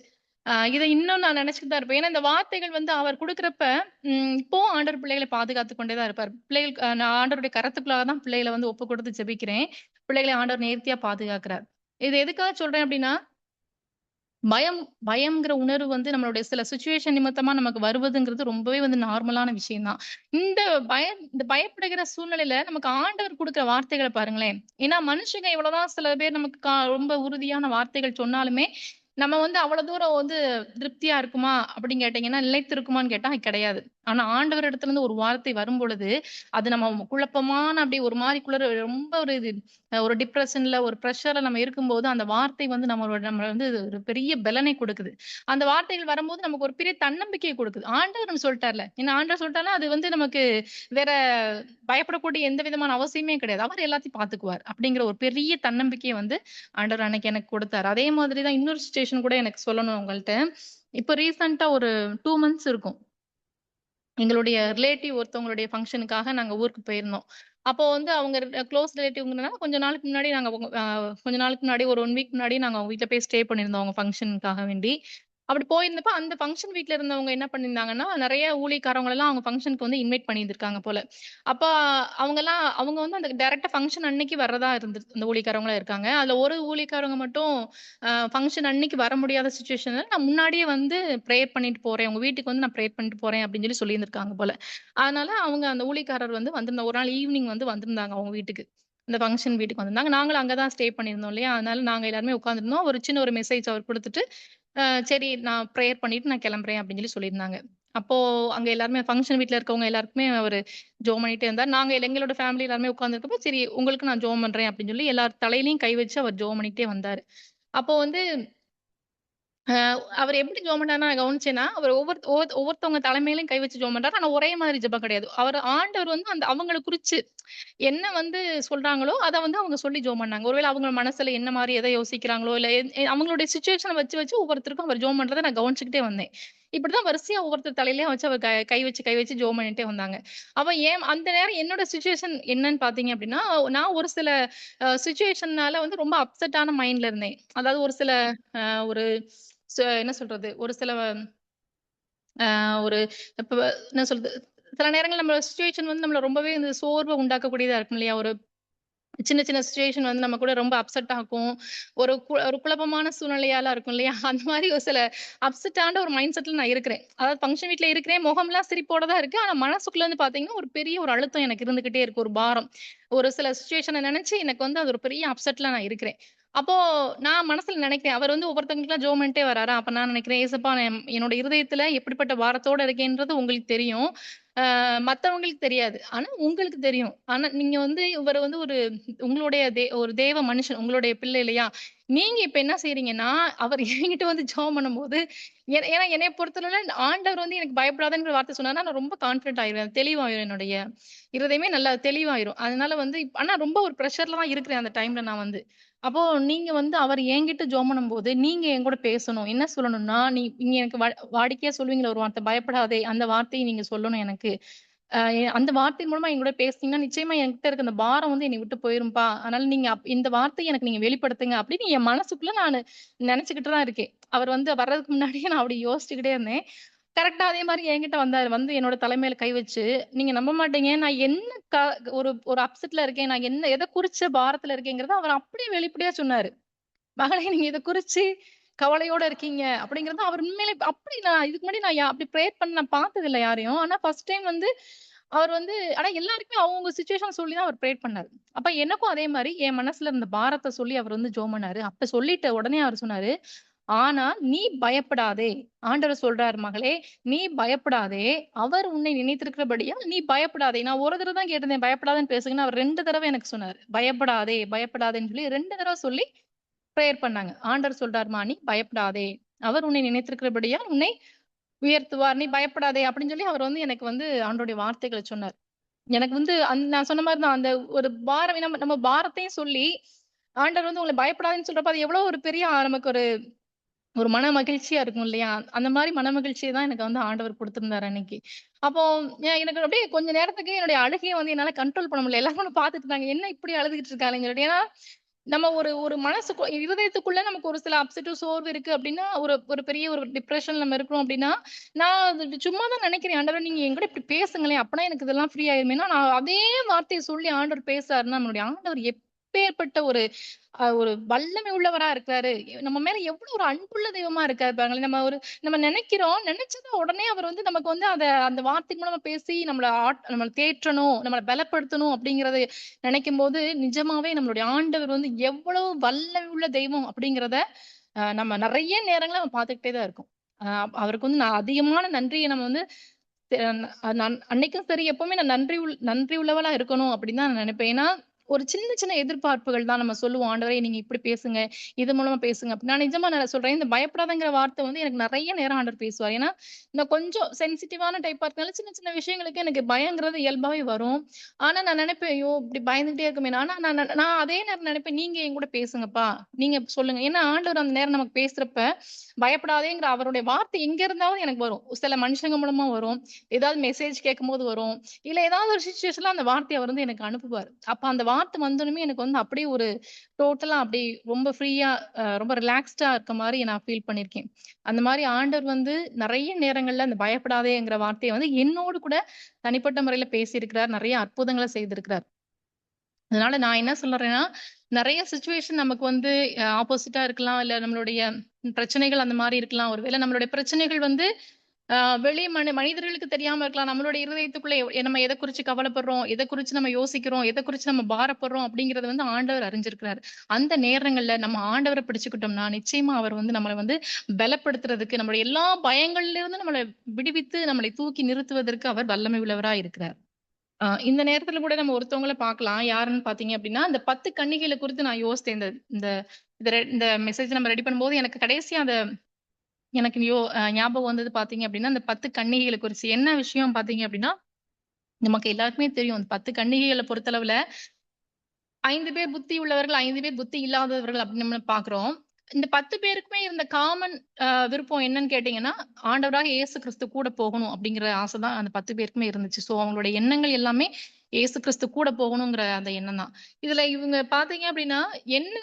இத இன்னும் நான் நினைச்சுட்டு தான் இருப்பேன். ஏன்னா, இந்த வார்த்தைகள் வந்து அவர் குடுக்குறப்ப, இப்பவும் ஆண்டவர் பிள்ளைகள பாதுகாத்துக் கொண்டே தான் இருப்பார். பிள்ளைகள் நான் ஆண்டவருடைய கரத்துக்குள்ளாக தான் பிள்ளைகள வந்து ஒப்புக் கொடுத்து ஜெபிக்கிறேன். பிள்ளைகளை ஆண்டவர் நேர்த்தியா பாதுகாக்கிறார். இது எதுக்காக சொல்றேன் அப்டின்னா, பயம் பயம்ங்கிற உணர்வு வந்து நம்மளுடைய சில சிச்சுவேஷன் நிமித்தமா நமக்கு வருவதுங்கிறது ரொம்பவே வந்து நார்மலான விஷயம் தான். இந்த இந்த பயப்படுகிற சூழ்நிலையில நமக்கு ஆண்டவர் குடுக்குற வார்த்தைகள பாருங்களேன். ஏன்னா மனுஷங்க எவ்வளவுதான் சில பேர் நமக்கு ரொம்ப உறுதியான வார்த்தைகள் சொன்னாலுமே, நம்ம வந்து அவ்வளவு தூரம் வந்து திருப்தியா இருக்குமா அப்படின்னு கேட்டீங்கன்னா, நிலைத்திருக்குமான்னு கேட்டா கிடையாது. ஆனா ஆண்டவர் இடத்துல இருந்து ஒரு வார்த்தை வரும்பொழுது, அது நம்ம குழப்பமான அப்படி ஒரு மாரி ரொம்ப ஒரு இது ஒரு டிப்ரஷன்ல, ஒரு பிரஷர்ல நம்ம இருக்கும்போது, அந்த வார்த்தை வந்து நம்ம வந்து ஒரு பெரிய பலனை குடுக்குது. அந்த வார்த்தைகள் வரும்போது நமக்கு ஒரு பெரிய தன்னம்பிக்கைய குடுக்குது. ஆண்டவர் நம்ம சொல்ட்டார்ல. ஏன்னா ஆண்டவர் சொல்ட்டார்னா, அது வந்து நமக்கு வேற பயப்படக்கூடிய எந்த விதமான அவசியமே கிடையாது. அவர் எல்லாத்தையும் பார்த்துக்குவார். அப்படிங்கிற ஒரு பெரிய தன்னம்பிக்கைய வந்து ஆண்டவர் அன்னைக்கு எனக்கு குடுத்தாரு. அதே மாதிரி தான் இன்னொரு சிச்சுவேஷன் கூட எனக்கு சொல்லணும் உங்கள்ட்ட. இப்ப ரீசென்ட்டா ஒரு 2 மந்த்ஸ் இருக்கும். எங்களுடைய ரிலேட்டிவ் ஒருத்தவங்களுடைய ஃபங்ஷனுக்காக நாங்க ஊருக்கு போயிருந்தோம். அப்போ வந்து அவங்க குளோஸ் ரிலேட்டிவ்ங்கிறனால கொஞ்ச நாளுக்கு முன்னாடி நாங்க கொஞ்ச நாளுக்கு முன்னாடி ஒரு 1 வீக் முன்னாடி நாங்க அவங்க வீட்ல போய் ஸ்டே பண்ணியிருந்தோம் அவங்க ஃபங்ஷனுக்காக வேண்டி. அப்படி போயிருந்தப்ப அந்த ஃபங்ஷன் வீட்ல இருந்தவங்க என்ன பண்ணியிருந்தாங்கன்னா, நெறைய ஊழியக்காரவங்களலாம் அவங்க ஃபங்ஷனுக்கு வந்து இன்வைட் பண்ணியிருந்திருக்காங்க போல. அப்ப அவங்க வந்து அந்த டைரக்ட்டா ஃபங்ஷன் அன்னைக்கு வர்றதா அந்த ஊழியக்காரவங்களா இருக்காங்க. அதுல ஒரு ஊழியக்காரவங்க மட்டும் ஃபங்ஷன் அன்னைக்கு வர முடியாத சிச்சுவேஷன்ல நான் முன்னாடியே வந்து பிரேயர் பண்ணிட்டு போறேன். உங்க வீட்டுக்கு வந்து நான் பிரேயர் பண்ணிட்டு போறேன் அப்படின்னு சொல்லி சொல்லியிருந்திருக்காங்க போல. அதனால அவங்க அந்த ஊழியக்காரர் வந்து வந்திருந்தாங்க. ஒரு நாள் ஈவினிங் வந்து வந்திருந்தாங்க அவங்க வீட்டுக்கு. அந்த ஃபங்ஷன் வீட்டுக்கு வந்திருந்தாங்க. நாங்களும் அங்க தான் ஸ்டே பண்ணியிருந்தோம் இல்லையா? அதனால நாங்க எல்லாருமே உட்கார்ந்திருந்தோம். ஒரு சின்ன ஒரு மெசேஜ் அவர் குடுத்துட்டு, சரி நான் பிரேயர் பண்ணிட்டு நான் கிளம்புறேன் அப்படின்னு சொல்லி சொல்லியிருந்தாங்க. அப்போ அங்க எல்லாருமே ஃபங்ஷன் வீட்ல இருக்கவங்க எல்லாருக்குமே அவரு ஜெபம் பண்ணிட்டே இருந்தார். நாங்க எங்களோட ஃபேமிலி எல்லாருமே உட்கார்ந்திருக்கப்ப, சரி உங்களுக்கு நான் ஜெபம் பண்றேன் அப்படின்னு சொல்லி எல்லார் தலையிலயும் கை வச்சு அவர் ஜெபம் பண்ணிக்கிட்டே வந்தாரு. அப்போ வந்து அ அவரு எப்படி ஜெபம் பண்ணாருன்னு நான் கவனிச்சேன்னா, அவரு ஒவ்வொருத்தவங்க தலைமையிலும் கை வச்சு ஜெபம் பண்றாரு. ஆனா ஒரே மாதிரி ஜெபம் கிடையாது. ஆண்டவர் வந்து அவங்கள குறிச்சு என்ன வந்து சொல்றாங்களோ, அத வந்து அவங்க சொல்லி ஜெபம் பண்ணாங்க. ஒருவேள அவங்க மனசுல என்ன மாரி எத யோசிக்கிறாங்களோ, இல்ல அவங்களுடைய சிச்சுவேஷன வச்சு வச்சு ஒவ்வொருத்தருக்கும் அவர் ஜெபம் பண்றத நான் கவனிச்சுக்கிட்டே வந்தேன். இப்படிதான் வரிசையா ஒவ்வொருத்தர் தலையிலயும் வச்சு அவர் கை வச்சு ஜெபம் பண்ணிட்டே வந்தாங்க. அப்ப அந்த நேரம் என்னோட சிச்சுவேஷன் என்னன்னு பார்த்தீங்க அப்படின்னா, நான் ஒரு சில சிச்சுவேஷன்னால வந்து ரொம்ப அப்செட்டான மைண்ட்ல இருந்தேன். அதாவது ஒரு சில ஒரு என்ன சொல்றது? ஒரு சில ஒரு இப்ப என்ன சொல்றது? சில நேரங்கள்ல நம்ம சிச்சுவேஷன் வந்து நம்மள ரொம்பவே இந்த சோர்வ உண்டாக்கக்கூடியதா இருக்கும் இல்லையா? ஒரு சின்ன சின்ன சிச்சுவேஷன் வந்து நம்ம கூட ரொம்ப அப்செட் ஆக்கும். ஒரு குழப்பமான சூழ்நிலையாலாம் இருக்கும் இல்லையா? அந்த மாரி ஒரு சில அப்செட்டான ஒரு மைண்ட் செட்ல நான் இருக்கிறேன். அதாவது ஃபங்ஷன் வீட்ல இருக்கிறேன். முகம்லாம் சிரிப்போட தான் இருக்கு. ஆனா மனசுக்குள்ள வந்து பார்த்தீங்கன்னா, ஒரு பெரிய ஒரு அழுத்தம் எனக்கு இருந்துகிட்டே இருக்கு. ஒரு பாரம். ஒரு சில சிச்சுவேஷன நெனச்சு எனக்கு வந்து அது ஒரு பெரிய அப்செட்ல நான் இருக்கிறேன். அப்போ நான் மனசுல நெனைக்கிறேன். அவர் வந்து ஒவ்வொருத்தவங்களுக்கெல்லாம் ஜெபம் பண்ணிட்டே வராரா, அப்ப நான் நெனைக்கிறேன், "ஏசப்பா என்னோட இருதயத்துல எப்படிப்பட்ட பாரத்தோட இருக்கேன்றது உங்களுக்கு தெரியும். மத்தவங்களுக்கு தெரியாது. ஆனா உங்களுக்கு தெரியும். ஆனா நீங்க வந்து இவரு வந்து உங்களுடைய ஒரு தேவ மனுஷன். உங்களுடைய பிள்ளை இல்லையா? நீங்க இப்ப என்ன செய்றீங்கன்னா, அவர் என்கிட்ட வந்து ஜெபம் பண்ணும்போது, ஏன்னா என்னைய பொறுத்தளவுல ஆண்டவர் வந்து எனக்கு பயப்படாதன்னு வார்த்தை சொன்னாருன்னா, நான் ரொம்ப கான்ஃபிடென்ட் ஆயிருவேன். தெளிவாயிரும் என்னுடைய இருதயமே நல்லா தெளிவாயிரும். அதனால வந்து ஆனா ரொம்ப ஒரு பிரஷர்ல தான் இருக்கிறேன் அந்த டைம்ல நான் வந்து. அப்போ நீங்க வந்து அவர் என்கிட்ட ஜெபம் பண்ணும்போது, நீங்க என்கூட பேசணும். என்ன சொல்லணும்னா, நீங்க எனக்கு வாடிக்கையா சொல்லுவீங்கல்ல ஒரு வார்த்தை, "பயப்படாதே" அந்த வார்த்தைய நீங்க சொல்லணும் எனக்கு. அந்த வார்த்தை மூலமா என்கூட பேசுனீங்கன்னா, நிச்சயமா என்கிட்ட இருக்க அந்த பாரம் வந்து என்னை விட்டு போயிரும்பா. அதனால நீங்க இந்த வார்த்தைய எனக்கு நீங்க வெளிப்படுத்துங்க அப்படின்னு என் மனசுக்குள்ள நானு நெனச்சுக்கிட்டு தான் இருக்கேன். அவர் வந்து வர்றதுக்கு முன்னாடியே நான் அப்படி யோசிச்சுக்கிட்டே இருந்தேன். கரெக்ட்டா அதே மாரி என்கிட்ட வந்தாரு. வந்து என்னோட தலைமையில கை வச்சு, நீங்க நம்ப மாட்டீங்க. நான் என்ன க ஒரு ஒரு அப்செட்ல இருக்கேன். நான் எத குறிச்ச பாரத்துல இருக்கேங்கிறத அவர் அப்படியே வெளிப்படையா சொன்னாரு. மகளே நீங்க இத குறிச்சு கவலையோட இருக்கீங்க அப்படிங்கிறது அவர் உண்மையிலே அப்படி நான் இதுக்கு முன்னாடி நான் அப்படி பிரேயர் பண்ணி நான் பார்த்ததில்ல யாரையும். ஆனா ஃபர்ஸ்ட் டைம் வந்து அவர் வந்து ஆனா எல்லாருக்குமே அவங்கவங்க சிச்சுவேஷன் சொல்லி தான் அவர் பிரேயர் பண்ணாரு. அப்ப எனக்கும் அதே மாரி என் மனசுல இருந்த பாரத்த சொல்லி அவர் வந்து ஜெபம் பண்ணாரு. அப்ப சொல்லிட்ட உடனே அவர் சொன்னாரு, "ஆனா நீ பயப்படாதே." ஆண்டவர் சொல்றாரு, "மகளே நீ பயப்படாதே. அவர் உன்னை நினைத்திருக்கிறபடியால் நீ பயப்படாதே." நான் ஒரு தடவ தான் கேட்டிருந்தேன், பயப்படாதன்னு பேசுங்கன்னு. அவர் 2 தடவ எனக்கு சொன்னாரு. பயப்படாதே, பயப்படாதேன்னு சொல்லி 2 தடவ சொல்லி பிரேயர் பண்ணாங்க. ஆண்டவர் சொல்றாருமா, "நீ பயப்படாதே. அவர் உன்னை நினைத்திருக்கிறபடியால் உன்னை உயர்த்துவார். நீ பயப்படாதே." அப்படின்னு சொல்லி அவர் வந்து எனக்கு வந்து ஆண்டவருடைய வார்த்தைகள சொன்னார். எனக்கு வந்து நான் சொன்ன மாரி தான். அந்த ஒரு பாரம் நம்ம நம்ம பாரத்தையும் சொல்லி, ஆண்டவர் வந்து உங்கள பயப்படாதேன்னு சொல்றப்ப, அது எவ்வளோ ஒரு பெரிய நமக்கு ஒரு ஒரு மன மகிழ்ச்சியா இருக்கும் இல்லையா? அந்த மாரி மன மகிழ்ச்சிய தான் எனக்கு வந்து ஆண்டவர் குடுத்திருந்தாரு அன்னைக்கு. அப்போ எனக்கு அப்படியே கொஞ்ச நேரத்துக்கு என்னுடைய அழுகைய வந்து என்னால கண்ட்ரோல் பண்ண முடியல. எல்லாரும் என்ன பார்த்துட்டு இருந்தாங்க. என்ன இப்படி அழுதுகிட்டு இருக்காளேன்னு சொல்லிட்டு. ஏன்னா, நம்ம ஒரு ஒரு இருதயத்துக்குள்ள நமக்கு ஒரு சில சோர்வு இருக்கு அப்படின்னா, ஒரு ஒரு பெரிய ஒரு டிப்ரஷன்ல நம்ம இருக்கிறோம் அப்படின்னா, நான் அது சும்மா தான் நினைக்கிறேன். ஆண்டவரே நீங்க என்கூட இப்படி பேசுங்களேன். அப்பனா எனக்கு இதெல்லாம் ஃப்ரீ ஆயிருமேன்னா, நான் அதே வார்த்தைய சொல்லி ஆண்டவர் பேசுறாருன்னா, நம்மளுடைய ஆண்டவர் எப்பேர்ப்பட்ட ஒரு வல்லமை உள்ளவரா இருக்கிறாரு. நம்ம மேல எவ்வளவு ஒரு அன்புள்ள தெய்வமா இருக்காரு பாருங்களேன். நம்ம நெனைக்கிறோம். நெனச்சத உடனே அவர் வந்து நமக்கு வந்து அந்த வார்த்தை மூலமா பேசி நம்மள தேற்றணும், நம்மள பலப்படுத்தணும் அப்படிங்கிறத நெனைக்கும்போது, நிஜமாவே நம்மளுடைய ஆண்டவர் வந்து எவ்வளவு வல்லமை உள்ள தெய்வம் அப்படிங்கிறத நம்ம நெறைய நேரங்கள நம்ம பார்த்துக்கிட்டே தான் இருக்கோம். அ அவருக்கு வந்து நான் அதிகமான நன்றிய நம்ம வந்து தெ நான் அன்னைக்கும் சரி, எப்பவுமே நான் நன்றி உள்ளவளா இருக்கணும் அப்படின்னு தான் நான் நெனைப்பேன். ஏன்னா, ஒரு சின்ன சின்ன எதிர்பார்ப்புகள் தான் நம்ம சொல்லுவோம். ஆண்டவரே நீங்க இப்படி பேசுங்க. இது மூலமா பேசுங்க. அப்படி நான் நிஜமா நான் சொல்றேன். இந்த பயப்படாதங்கிற வார்த்தை வந்து எனக்கு நெறைய நேரம் ஆண்டவர் பேசுவார். ஏன்னா, நான் கொஞ்சம் சென்சிட்டிவான டைப்பா இருக்கனால சின்ன சின்ன விஷயங்களுக்கு எனக்கு பயங்கிறது இயல்பாவே வரும். ஆனா நான் நெனைப்பேன், ஐயோ! இப்படி பயந்துகிட்டே இருக்கமே. ஆனா நான் அதே நேரம் நெனைப்பேன், நீங்க என் கூட பேசுங்கப்பா. நீங்க சொல்லுங்க. ஏன்னா ஆண்டவர் அந்த நேரம் நமக்கு பேசுறப்ப, பயப்படாதேங்கிற அவருடைய வார்த்தை எங்க இருந்தாவது எனக்கு வரும். சில மனுஷங்க மூலமா வரும். ஏதாவது மெசேஜ் கேட்கும்போது வரும். இல்ல ஏதாவது ஒரு சிச்சுவேஷன்ல அந்த வார்த்தைய அவர் வந்து எனக்கு அனுப்புவாரு. அப்ப அந்த வார்த்தை வந்தோனமே எனக்கு வந்து அப்படியே ஒரு டோட்டலா அப்படியே ரொம்ப ஃப்ரீயா ரொம்ப ரிலாக்ஸ்டா இருக்க மாரி நான் ஃபீல் பண்ணியிருக்கேன். அந்த மாரி ஆண்டவர் வந்து நெறைய நேரங்கள்ல அந்த பயப்படாதேங்கிற வார்த்தைய வந்து என்னோடு கூட தனிப்பட்ட முறையில பேசியிருக்கிறார். நெறைய அற்புதங்கள செய்திருக்கிறார். அதனால நான் என்ன சொல்றேன்னா, நெறைய சிச்சுவேஷன் நமக்கு வந்து ஆப்போசிட்டா இருக்கலாம். இல்ல நம்மளுடைய பிரச்சனைகள் அந்த மாரி இருக்கலாம். ஒருவேள நம்மளுடைய பிரச்சனைகள் வந்து அ வெளி மனிதர்களுக்கு தெரியாம இருக்கலாம். நம்மளுடைய இருதயத்துக்குள்ள நம்ம எத குறிச்சு கவலைப்படுறோம், எத குறிச்சு நம்ம யோசிக்கிறோம், எத குறிச்சு நம்ம பாரப்படுறோம் அப்படிங்கிறத வந்து ஆண்டவர் அறிஞ்சிருக்கிறாரு. அந்த நேரங்கள்ல நம்ம ஆண்டவர பிடிச்சுக்கிட்டோம்னா, நிச்சயமா அவர் வந்து நம்மள வந்து பலப்படுத்துறதுக்கு, நம்முடைய எல்லா பயங்கள்ல இருந்து நம்மள விடுவித்து, நம்மளை தூக்கி நிறுத்துவதற்கு அவர் வல்லமை உள்ளவரா இருக்கிறார். இந்த நேரத்துல கூட நம்ம ஒருத்தவங்கள பார்க்கலாம். யாருன்னு பார்த்தீங்க அப்டின்னா, அந்த 10 கன்னிகைகள குறித்து நான் யோசித்தேன். இந்த இந்த இந்த மெசேஜ் நம்ம ரெடி பண்ணும்போது எனக்கு கடைசியா எனக்கு ஞாபகம் வந்தது பார்த்தீங்க அப்டின்னா, அந்த 10 கன்னிகைகள குறிச்சு. என்ன விஷயம் பார்த்தீங்க அப்டின்னா, நமக்கு எல்லாருக்குமே தெரியும். அந்த 10 கன்னிகைகள பொறுத்தளவுல 5 பேர் புத்தி உள்ளவர்கள், 5 பேர் புத்தி இல்லாதவர்கள் அப்படின்னு நம்ம பார்க்கிறோம். இந்த 10 பேருக்குமே இருந்த காமன் விருப்பம் என்னன்னு கேட்டீங்கன்னா, ஆண்டவராக இயேசு கிறிஸ்து கூட போகணும் அப்படிங்கிற ஆசை தான் அந்த 10 பேருக்குமே இருந்துச்சு. ஸோ அவங்களுடைய எண்ணங்கள் எல்லாமே இயேசு கிறிஸ்து கூட போகணுங்கிற அந்த எண்ணம் தான். இதுல இவங்க பார்த்தீங்க அப்படின்னா, என்ன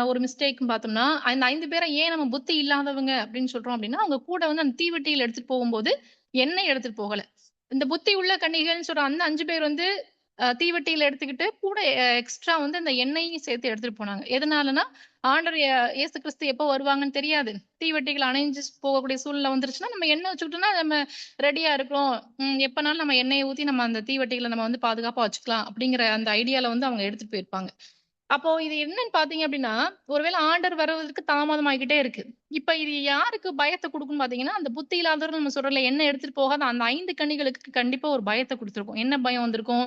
ஒரு மிஸ்டேக்ன்னு பார்த்தோம்னா, அந்த 5 பேர ஏன் நம்ம புத்தி இல்லாதவங்க அப்படின்னு சொல்றோம் அப்படின்னா, அவங்க கூட வந்து அந்த தீவெட்டியில எடுத்துட்டு போகும்போது எண்ணெய் எடுத்துட்டு போகல. இந்த புத்தி உள்ள கன்னிகைகள்ன்னு சொல்ற அந்த 5 பேர் வந்து தீவெட்டியில எடுத்துக்கிட்டு கூட எக்ஸ்ட்ரா வந்து அந்த எண்ணெயையும் சேர்த்து எடுத்துட்டு போனாங்க. எதனாலன்னா, ஆண்டவர் இயேசு கிறிஸ்து எப்போ வருவாங்கன்னு தெரியாது. தீவெட்டிகள் அணைஞ்சு போகக்கூடிய சூழ்நிலை வந்துருச்சுன்னா, நம்ம எண்ணெய் வச்சுக்கிட்டோம்னா நம்ம ரெடியா இருக்கிறோம். எப்பனாலும் நம்ம எண்ணெய ஊத்தி நம்ம அந்த தீவெட்டிகள நம்ம வந்து பாதுகாப்பா வச்சுக்கலாம். அப்படிங்கிற அந்த ஐடியால வந்து அவங்க எடுத்துட்டு போயிருப்பாங்க. அப்போ இது என்னன்னு பார்த்தீங்க அப்படின்னா, ஒருவேள ஆண்டவர் வருவதற்கு தாமதம் ஆகிக்கிட்டே இருக்கு. இப்ப இது யாருக்கு பயத்த குடுக்கும்னு பார்த்தீங்கன்னா, அந்த புத்தி இல்லாதவர்ன்னு நம்ம சொல்றோம்ல, எண்ணெய் எடுத்துட்டு போகாத அந்த 5 கன்னிகளுக்கு கண்டிப்பா ஒரு பயத்த குடுத்திருக்கும். என்ன பயம் வந்திருக்கும்?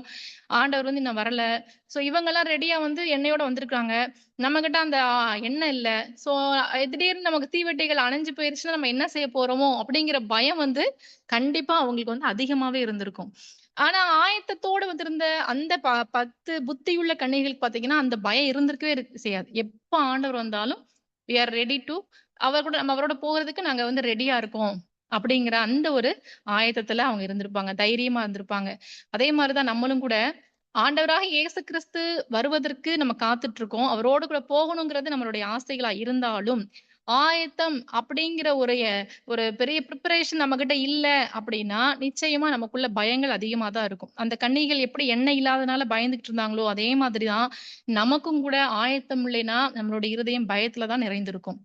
ஆண்டவர் வந்து இன்னும் வரல. ஸோ இவங்கலாம் ரெடியா வந்து எண்ணெயோட வந்திருக்காங்க. நம்மகிட்ட அந்த எண்ணெய் இல்ல. ஸோ திடீர்னு நமக்கு தீவெட்டிகள் அணைஞ்சு போயிருச்சுன்னா, நம்ம என்ன செய்ய போறோமோ? அப்படிங்கிற பயம் வந்து கண்டிப்பா அவங்களுக்கு வந்து அதிகமாவே இருந்திருக்கும். ஆனா ஆயத்தத்தோட வந்திருந்த அந்த 10 புத்தியுள்ள கன்னிகைகளுக்கு பார்த்தீங்கன்னா, அந்த பயம் இருந்திருக்கவே செய்யாது. எப்ப ஆண்டவர் வந்தாலும், "வி ஆர் ரெடி டூ அவர் கூட நம்ம அவரோட போகறதுக்கு நாங்க வந்து ரெடியா இருக்கோம்." அப்படிங்கிற அந்த ஒரு ஆயத்தத்துல அவங்க இருந்திருப்பாங்க. தைரியமா இருந்திருப்பாங்க. அதே மாரி தான் நம்மளும் கூட ஆண்டவராக இயேசு கிறிஸ்து வருவதற்கு நம்ம காத்துட்டு இருக்கோம். அவரோடு கூட போகணுங்கிறது நம்மளுடைய ஆசைகளா இருந்தாலும், ஆயத்தம் அப்படிங்கிற ஒரு பெரிய பிரிப்பரேஷன் நம்மகிட்ட இல்ல அப்படின்னா, நிச்சயமா நமக்குள்ள பயங்கள் அதிகமா தான் இருக்கும். அந்த கன்னிகள் எப்படி எண்ணெய் இல்லாதனால பயந்துகிட்டு இருந்தாங்களோ, அதே மாதிரி தான் நமக்கும் கூட ஆயத்தம் இல்லைன்னா, நம்மளுடைய இருதயம் பயத்துல தான் நிறைந்திருக்கும்.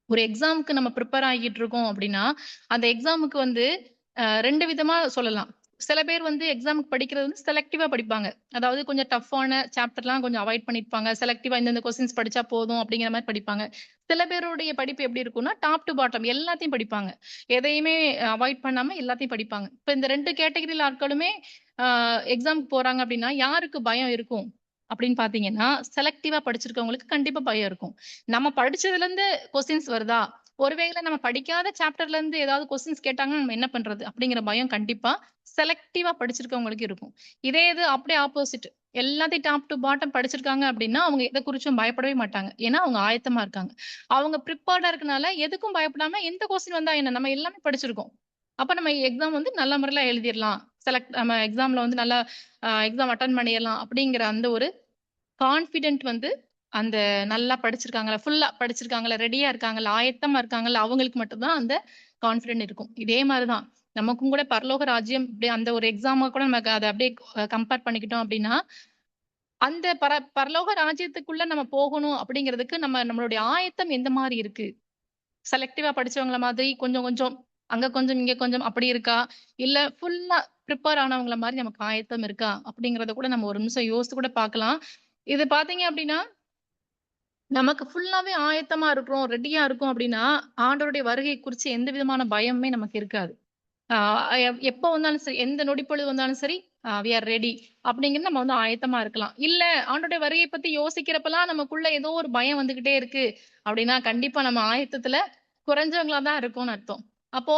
ஒரு எக்ஸாம்க்கு நம்ம பிரிப்பேர் ஆகிட்டு இருக்கோம் அப்படின்னா, அந்த எக்ஸாமுக்கு வந்து 2 விதமா சொல்லலாம். சில பேர் வந்து எக்ஸாம்க்கு படிக்கிறது வந்து செலக்டிவா படிப்பாங்க. அதாவது கொஞ்சம் டஃப்பான சாப்டர்லாம் கொஞ்சம் அவாய்ட் பண்ணியிருப்பாங்க. செலக்டிவா இந்தந்த கொஸ்டின்ஸ் படிச்சா போதும் அப்படிங்கிற மாரி படிப்பாங்க. சில பேருடைய படிப்பு எப்படி இருக்கும்னா, டாப் டூ பாட்டம் எல்லாத்தையும் படிப்பாங்க. எதையுமே அவாய்ட் பண்ணாம எல்லாத்தையும் படிப்பாங்க. இப்ப இந்த 2 கேட்டகரில ஆட்களுமே அ எக்ஸாம்க்கு போறாங்க அப்படின்னா, யாருக்கு பயம் இருக்கும்? அப்படின்னு பார்த்தீங்கன்னா, செலக்டிவா படிச்சிருக்கவங்களுக்கு கண்டிப்பா பயம் இருக்கும். நம்ம படிச்சதுலருந்து கொஸ்டின்ஸ் வருதா? ஒருவேள நம்ம படிக்காத சாப்டர்ல இருந்து ஏதாவது கொஸ்டின்ஸ் கேட்டாங்கன்னா, நம்ம என்ன பண்றது? அப்படிங்கிற பயம் கண்டிப்பா செலக்டிவா படிச்சிருக்கவங்களுக்கு இருக்கும். இதே இது அப்படியே ஆப்போசிட். எல்லாத்தையும் டாப் டூ பாட்டம் படிச்சிருக்காங்க அப்படின்னா, அவங்க எத குறிச்சும் பயப்படவே மாட்டாங்க. ஏன்னா, அவங்க ஆயத்தமா இருக்காங்க. அவங்க ப்ரிப்பேர்டா இருக்கனால எதுக்கும் பயப்படாம எந்த கொஸ்டின் வந்தா என்ன? நம்ம எல்லாமே படிச்சிருக்கோம். அப்ப நம்ம எக்ஸாம் வந்து நல்ல முறையில எழுதிறலாம். நம்ம எக்ஸாம்ல வந்து நல்லா எக்ஸாம் அட்டெண்ட் பண்ணிறலாம் அப்படிங்கிற அந்த ஒரு கான்ஃபிடென்ட் வந்து அந்த நல்லா படிச்சிருக்காங்கல்ல, ஃபுல்லா படிச்சிருக்காங்கல்ல, ரெடியா இருக்காங்கல்ல, ஆயத்தமா இருக்கறாங்கல்ல, அவங்களுக்கு மட்டும் தான் அந்த கான்ஃபிடென்ட் இருக்கும். இதே மாரி தான். நமக்கும் கூட பரலோக ராஜ்யம் இப்படி அந்த ஒரு எக்ஸாம கூட நமக்கு அத அப்படியே கம்பேர் பண்ணிக்கிட்டோம் அப்படின்னா, அந்த பரலோக ராஜ்யத்துக்குள்ள நம்ம போகணும் அப்படிங்கிறதுக்கு நம்மளுடைய ஆயத்தம் எந்த மாரி இருக்கு? செலக்டிவா படிச்சவங்கள மாதிரி கொஞ்சம் கொஞ்சம், அங்க கொஞ்சம், இங்க கொஞ்சம் அப்படி இருக்கா? இல்ல ஃபுல்லா ப்ரிப்பேர் ஆனவங்கள மாரி நமக்கு ஆயத்தம் இருக்கா? அப்படிங்கிறத கூட நம்ம ஒரு நிமிஷம் யோசித்து கூட பார்க்கலாம். இது பார்த்தீங்க அப்படின்னா நமக்கு ஃபுல்லாவே ஆயத்தமா இருக்கிறோம், ரெடியா இருக்கோம் அப்படின்னா, ஆண்டவருடைய வருகை குறிச்சு எந்த விதமான பயமுமே நமக்கு இருக்காது. ஆ எப்போ வந்தாலும் சரி, எந்த நொடிப்பொழுது வந்தாலும் சரி, வி ஆர் ரெடி அப்படிங்கிறது நம்ம வந்து ஆயத்தமா இருக்கலாம். இல்ல ஆண்டவருடைய வருகைய பத்தி யோசிக்கிறப்பலாம் நமக்குள்ள ஏதோ ஒரு பயம் வந்துகிட்டே இருக்கு அப்படின்னா, கண்டிப்பா நம்ம ஆயத்தத்துல குறைஞ்சவங்களா தான் இருக்கோம்னு அர்த்தம். அப்போ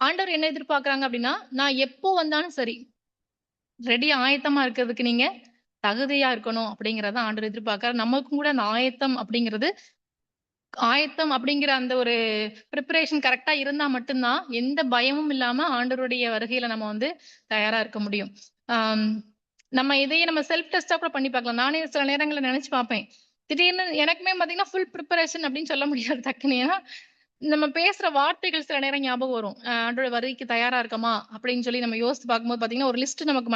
ஆண்டவர் என்ன எதிர்பார்க்குறாங்க அப்படின்னா, நான் எப்போ வந்தாலும் சரி, ரெடியா ஆயத்தமா இருக்கிறதுக்கு நீங்க தகுதியா இருக்கணும் அப்படிங்கிறத ஆண்டவர் எதிர்பார்க்கிறார். நமக்கும் கூட அந்த ஆயத்தம் அப்படிங்கிற அந்த ஒரு பிரிப்பரேஷன் கரெக்ட்டா இருந்தா மட்டும் தான், எந்த பயமும் இல்லாம ஆண்டவருடைய வருகையில நம்ம வந்து தயாரா இருக்க முடியும். ஆம், நம்ம இதையே நம்ம செல்ஃப் டெஸ்ட்டா கூட பண்ணி பார்க்கலாம். நானே சில நேரங்கள்ல நெனச்சு பார்ப்பேன். திடீர்னு எனக்குமே பார்த்தீங்கன்னா, ஃபுல் பிரிப்பரேஷன் அப்படின்னு சொல்ல முடியாது டக்குன்னு. ஏன்னா, நம்ம பேசுற வார்த்தைகள் சில நேரம் ஞாபகம் வரும். ஆண்டோட வருகைக்கு தயாரா இருக்கமா? அப்படின்னு சொல்லி நம்ம யோசித்து பார்க்கும்போது பார்த்தீங்கன்னா, ஒரு லிஸ்ட் நமக்கு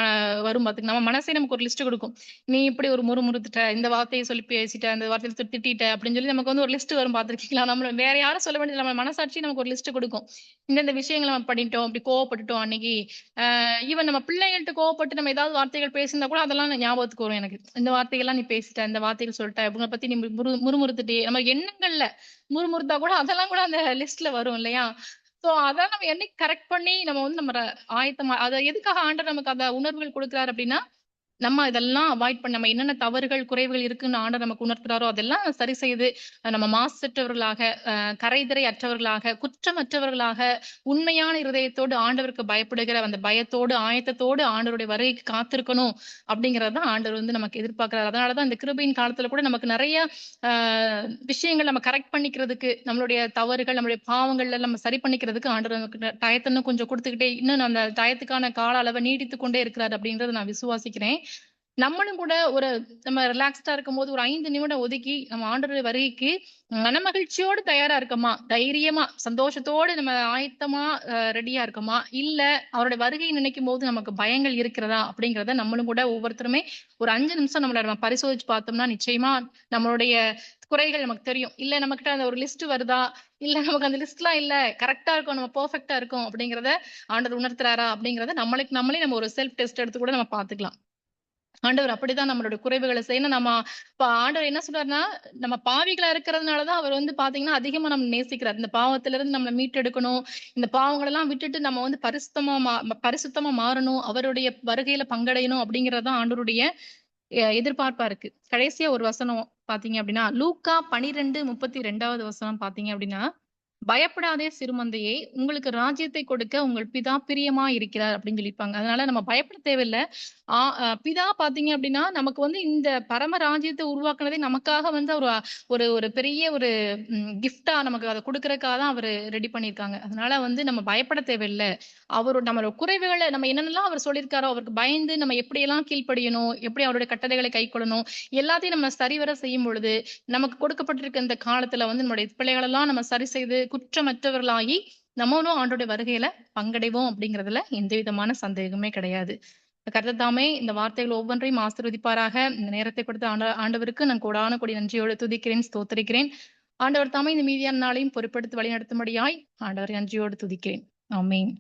வரும் பாத்துக்க. நம்ம மனசே நமக்கு ஒரு லிஸ்ட் குடுக்கும். நீ இப்படி ஒரு முறுமுறுத்துட்ட, இந்த வார்த்தைய சொல்லி பேசிட்ட, இந்த வார்த்தையில திட்டிட்ட அப்படின்னு சொல்லி நமக்கு வந்து ஒரு லிஸ்ட் வரும் பாத்துருக்கீங்களா? நம்மள வேற யாரும் சொல்ல வேண்டியதில்ல. நம்ம மனசாட்சி நமக்கு ஒரு லிஸ்ட் குடுக்கும். இந்தந்த விஷயங்கள நம்ம பண்ணிட்டோம், இப்படி கோவப்பட்டுட்டோம் அன்னைக்கு. ஈவன் நம்ம பிள்ளைங்கள்ட்ட கோவப்பட்டு நம்ம ஏதாவது வார்த்தைகள் பேசியிருந்தா கூட அதெல்லாம் ஞாபகத்துக்கு வரும் எனக்கு. இந்த வார்த்தைகள்லாம் நீ பேசிட்ட, இந்த வார்த்தைகள் சொல்லிட்ட, இவங்கள பத்தி நீ முறுமுறுத்துட்டியே. நம்ம எண்ணங்கள்ல முறுமுறுத்தா கூட அதெல்லாம் கூட அந்த லிஸ்ட்ல வரும் இல்லையா? சோ அதெல்லாம் நம்ம என்னைக்கு கரெக்ட் பண்ணி நம்ம வந்து நம்ம ஆயத்தமா அத எதுக்காக ஆண்டவர் நமக்கு அந்த உணர்வுகள் குடுக்குறாரு அப்டின்னா, நம்ம இதெல்லாம் அவாய்ட் பண்ண நம்ம என்னென்ன தவறுகள், குறைவுகள் இருக்குன்னு ஆண்டவர் நமக்கு உணர்த்துறாரோ, அதெல்லாம் சரி செய்து நம்ம மாசற்றவர்களாக, கரைதிரை அற்றவர்களாக, குற்றமற்றவர்களாக, உண்மையான இருதயத்தோடு ஆண்டவருக்கு பயப்படுகிற அந்த பயத்தோடு, ஆயத்தத்தோடு ஆண்டவருடைய வருகைக்கு காத்திருக்கணும் அப்படிங்கிறது தான் ஆண்டவர் வந்து நமக்கு எதிர்பார்க்கிறார். அதனால தான் இந்த கிருபையின் காலத்துல கூட நமக்கு நெறைய அ விஷயங்கள் நம்ம கரெக்ட் பண்ணிக்கிறதுக்கு, நம்மளுடைய தவறுகள், நம்மளுடைய பாவங்கள்ல நம்ம சரி பண்ணிக்கிறதுக்கு ஆண்டவர் நமக்கு டயத்த இன்னும் கொஞ்சம் குடுத்துக்கிட்டே, இன்னும் அந்த டயத்துக்கான கால அளவ நீட்டித்துக் கொண்டே இருக்கிறார் அப்படின்றத நான் விசுவாசிக்கிறேன். நம்மளும் கூட ஒரு நம்ம ரிலாக்ஸ்டா இருக்கும்போது ஒரு 5 நிமிடம் ஒதுக்கி, நம்ம ஆண்டவருடைய வருகைக்கு மனமகிழ்ச்சியோடு தயாரா இருக்கமா? தைரியமா, சந்தோஷத்தோடு நம்ம ஆயத்தமா ரெடியா இருக்கமா? இல்ல அவருடைய வருகையை நினைக்கும்போது நமக்கு பயங்கள் இருக்கிறதா? அப்படிங்கிறத நம்மளும் கூட ஒவ்வொருத்தருமே ஒரு 5 நிமிஷம் நம்மள நம்ம பரிசோதிச்சு பார்த்தோம்னா, நிச்சயமா நம்மளுடைய குறைகள் நமக்கு தெரியும். இல்ல நம்மகிட்ட அந்த ஒரு லிஸ்ட் வருதா? இல்ல நமக்கு அந்த லிஸ்ட்லாம் இல்ல. கரெக்ட்டா இருக்கோம். நம்ம பெர்ஃபெக்ட்டா இருக்கோம் அப்படிங்கிறத ஆண்டவர் உணர்த்துறாரா? அப்படிங்கிறத நம்மளுக்கு நம்மளே நம்ம ஒரு செல்ஃப் டெஸ்ட் எடுத்து கூட நம்ம பார்த்துக்கலாம். ஆண்டவர் அப்படிதான் நம்மளுடைய குறைவுகள ஏன்னா நம்ம இப்ப ஆண்டவர் என்ன சொல்றாருன்னா, நம்ம பாவிகளா இருக்கிறதுனால தான் அவர் வந்து பார்த்தீங்கன்னா, அதிகமா நம்மள நேசிக்கிறார். இந்த பாவத்திலிருந்து நம்மள மீட்டெடுக்கணும். இந்த பாவங்களெல்லாம் விட்டுட்டு நம்ம வந்து பரிசுத்தமா மாறணும். அவருடைய வருகையில பங்கடையணும் அப்படிங்கிறது தான் ஆண்டவருடைய எதிர்பார்ப்பா இருக்கு. கடைசியா ஒரு வசனம் பார்த்தீங்க அப்படின்னா, லூக்கா 12:32வது வசனம் பார்த்தீங்க அப்படின்னா, "பயப்படாதே சிறுமந்தையே, உங்களுக்கு ராஜ்யத்தை கொடுக்க உங்கள் பிதா பிரியமாய் இருக்கிறார்" அப்படின்னு சொல்லியிருப்பாங்க. அதனால நம்ம பயப்பட தேவையில்ல. ஆ பிதா பார்த்தீங்க அப்டின்னா, நமக்கு வந்து இந்த பரம ராஜ்யத்த உருவாக்குனதே நமக்காக வந்து ஒரு ஒரு ஒரு பெரிய ஒரு கிஃப்ட்டா நமக்கு அத குடுக்குறதுக்காக தான் அவரு ரெடி பண்ணியிருக்காங்க. அதனால வந்து நம்ம பயப்பட தேவையில்ல. நம்மளோட குறைவுகள நம்ம என்னென்னலாம் அவர் சொல்லியிருக்காரோ, அவருக்கு பயந்து நம்ம எப்படியெல்லாம் கீழ்ப்படியணும், எப்படி அவருடைய கட்டளைகளை கைக்கொள்ளணும், எல்லாத்தையும் நம்ம சரிவர செய்யும் பொழுது, நமக்கு கொடுக்கப்பட்டிருக்க இந்த காலத்துல வந்து நம்முடைய பிழைகளெல்லாம் நம்ம சரி செய்து குற்றமற்றவர்களாகி, நம்மளும் ஆண்டவருடைய வருகையில பங்கடைவோம் அப்படிங்கிறதுல எந்த விதமான சந்தேகமே கிடையாது. கர்த்தர் தாமே இந்த வார்த்தைகள் ஒவ்வொன்றையும் ஆசீர்வதிப்பாராக. இந்த நேரத்தை கொடுத்த ஆண்டவருக்கு நான் கோடான கோடி நன்றியோடு துதிக்கிறேன், ஸ்தோத்திரிக்கிறேன். ஆண்டவர் தாமே இந்த மீதியான நாளையும் பொறுப்பெடுத்து வழிநடத்தும்படியாய் ஆண்டவரை நன்றியோடு துதிக்கிறேன். ஆமென்.